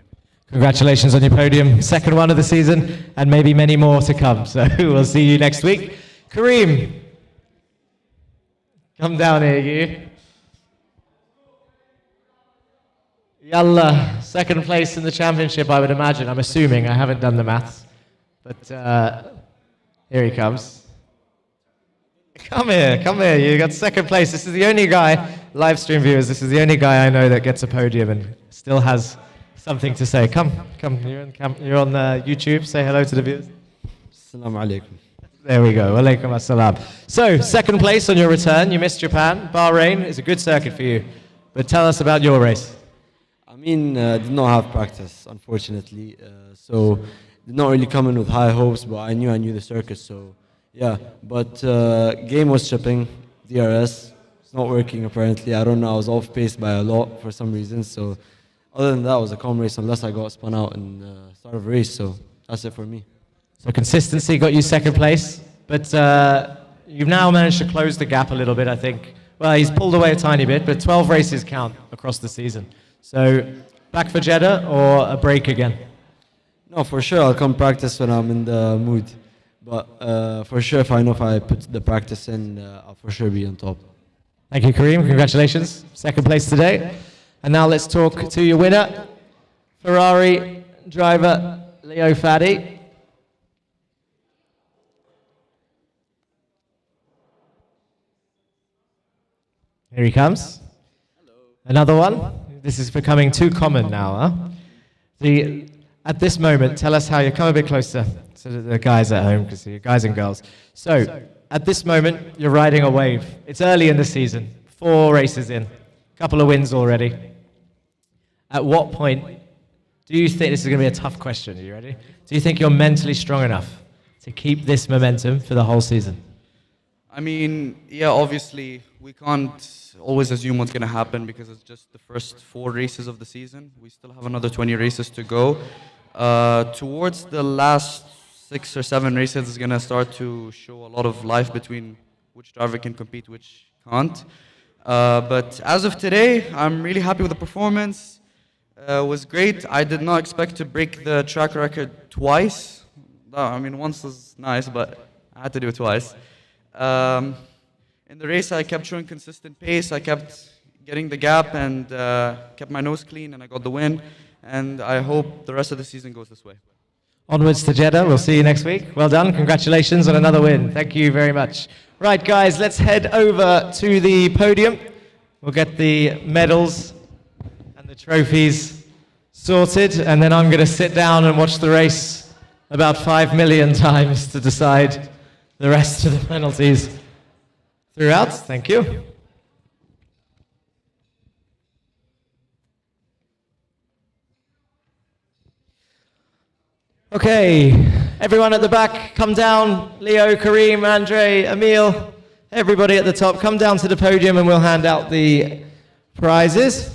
Congratulations on your podium, 2nd one of the season, and maybe many more to come. So we'll see you next week. Kareem, come down here, you. Yalla, 2nd place in the championship, I would imagine. I'm assuming. I haven't done the maths. But here he comes. Come here. You got 2nd place. This is the only guy, live stream viewers, this is the only guy I know that gets a podium and still has something to say. Come. You're on YouTube. Say hello to the viewers. Assalamu alaikum. There we go. Walaikum assalam. So, 2nd place on your return. You missed Japan. Bahrain is a good circuit for you. But tell us about your race. I mean, did not have practice, unfortunately. So, did not really come in with high hopes, but I knew the circuit, so yeah. But game was chipping, DRS. It's not working apparently. I don't know, I was off pace by a lot for some reason. So, other than that, it was a calm race unless I got spun out in the start of the race. So, that's it for me. So, consistency got you 2nd place, but you've now managed to close the gap a little bit, I think. Well, he's pulled away a tiny bit, but 12 races count across the season. So, back for Jeddah or a break again? No, for sure, I'll come practice when I'm in the mood. But for sure, if I put the practice in, I'll for sure be on top. Thank you, Kareem. Congratulations. 2nd place today. And now let's talk to your winner, Ferrari driver Leo Faddy. Here he comes. Hello. Another one. This is becoming too common now, huh? At this moment, tell us how you come a bit closer to the guys at home, because you're guys and girls. So, at this moment, you're riding a wave. It's early in the season, 4 races in, a couple of wins already. At what point do you think, this is going to be a tough question, are you ready? Do you think you're mentally strong enough to keep this momentum for the whole season? I mean, yeah, obviously, we can't always assume what's going to happen because it's just the first 4 races of the season. We still have another 20 races to go. Towards the last 6 or 7 races, it's going to start to show a lot of life between which driver can compete, which can't. But as of today, I'm really happy with the performance. It was great. I did not expect to break the track record twice. I mean, once was nice, but I had to do it twice. In the race, I kept showing consistent pace. I kept getting the gap and kept my nose clean, and I got the win. And I hope the rest of the season goes this way. Onwards to Jeddah. We'll see you next week. Well done. Congratulations on another win. Thank you very much. Right, guys, let's head over to the podium. We'll get the medals and the trophies sorted, and then I'm going to sit down and watch the race about 5 million times to decide the rest of the penalties throughout. Thank you. Okay, everyone at the back, come down. Leo, Kareem, Andre, Emil, everybody at the top, come down to the podium and we'll hand out the prizes.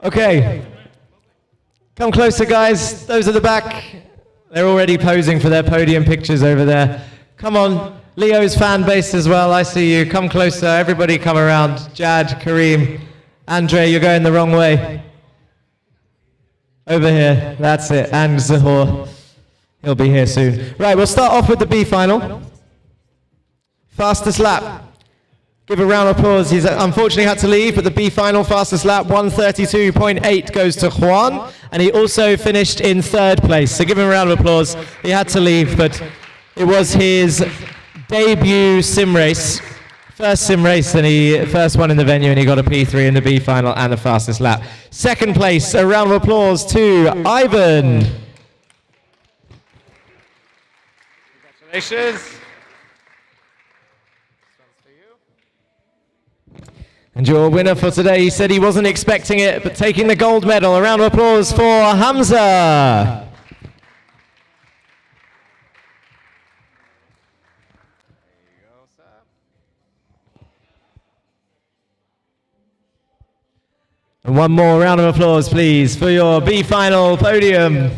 Okay. Come closer, guys. Those at the back, they're already posing for their podium pictures over there. Come on. Leo's fan base as well. I see you. Come closer. Everybody come around. Jad, Kareem, Andre, you're going the wrong way. Over here. That's it. And Zahor. He'll be here soon. Right, we'll start off with the B final. Fastest lap. Give a round of applause. He's unfortunately had to leave, but the B final fastest lap, 1:32.8, goes to Juan, and he also finished in 3rd place. So give him a round of applause. He had to leave, but it was his debut sim race. First sim race, and he first one in the venue, and he got a P3 in the B final and the fastest lap. 2nd place, a round of applause to Ivan. Congratulations. And your winner for today, he said he wasn't expecting it, but taking the gold medal. A round of applause for Hamza. And one more round of applause, please, for your B final podium.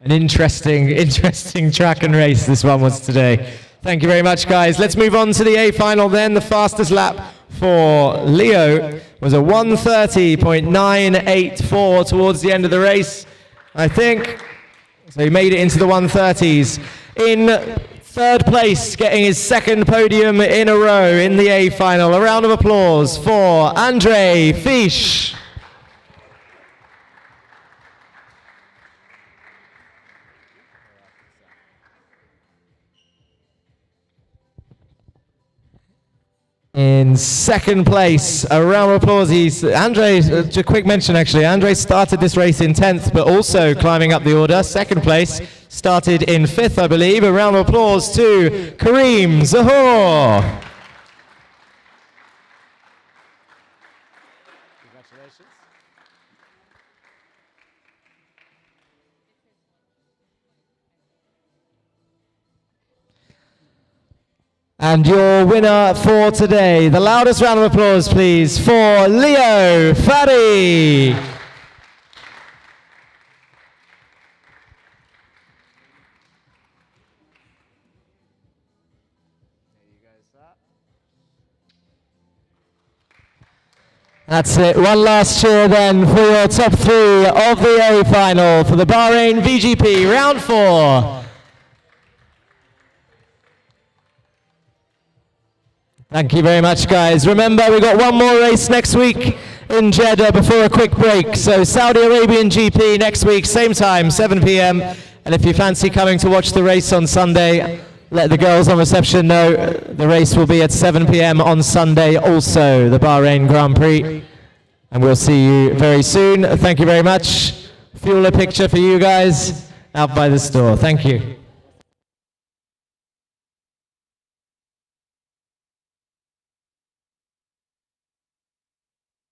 An interesting track and race this one was today. Thank you very much, guys. Let's move on to the A final then. The fastest lap for Leo was a 1:30.984 towards the end of the race, I think. So he made it into the 1:30s. In 3rd place, getting his 2nd podium in a row in the A final. A round of applause for Andre Fisch. In 2nd place, a round of applause. A quick mention actually, Andre started this race in 10th, but also climbing up the order. 2nd place, started in 5th, I believe. A round of applause to Kareem Zahor. Congratulations. And your winner for today, the loudest round of applause, please, for Leo Fadi. That's it. One last cheer then for your top 3 of the A final for the Bahrain VGP round 4. Thank you very much, guys. Remember, we've got one more race next week in Jeddah before a quick break. So Saudi Arabian GP next week, same time, 7 p.m. And if you fancy coming to watch the race on Sunday, let the girls on reception know. The race will be at 7 p.m. on Sunday also, the Bahrain Grand Prix. And we'll see you very soon. Thank you very much. Fuel a picture for you guys out by the store. Thank you.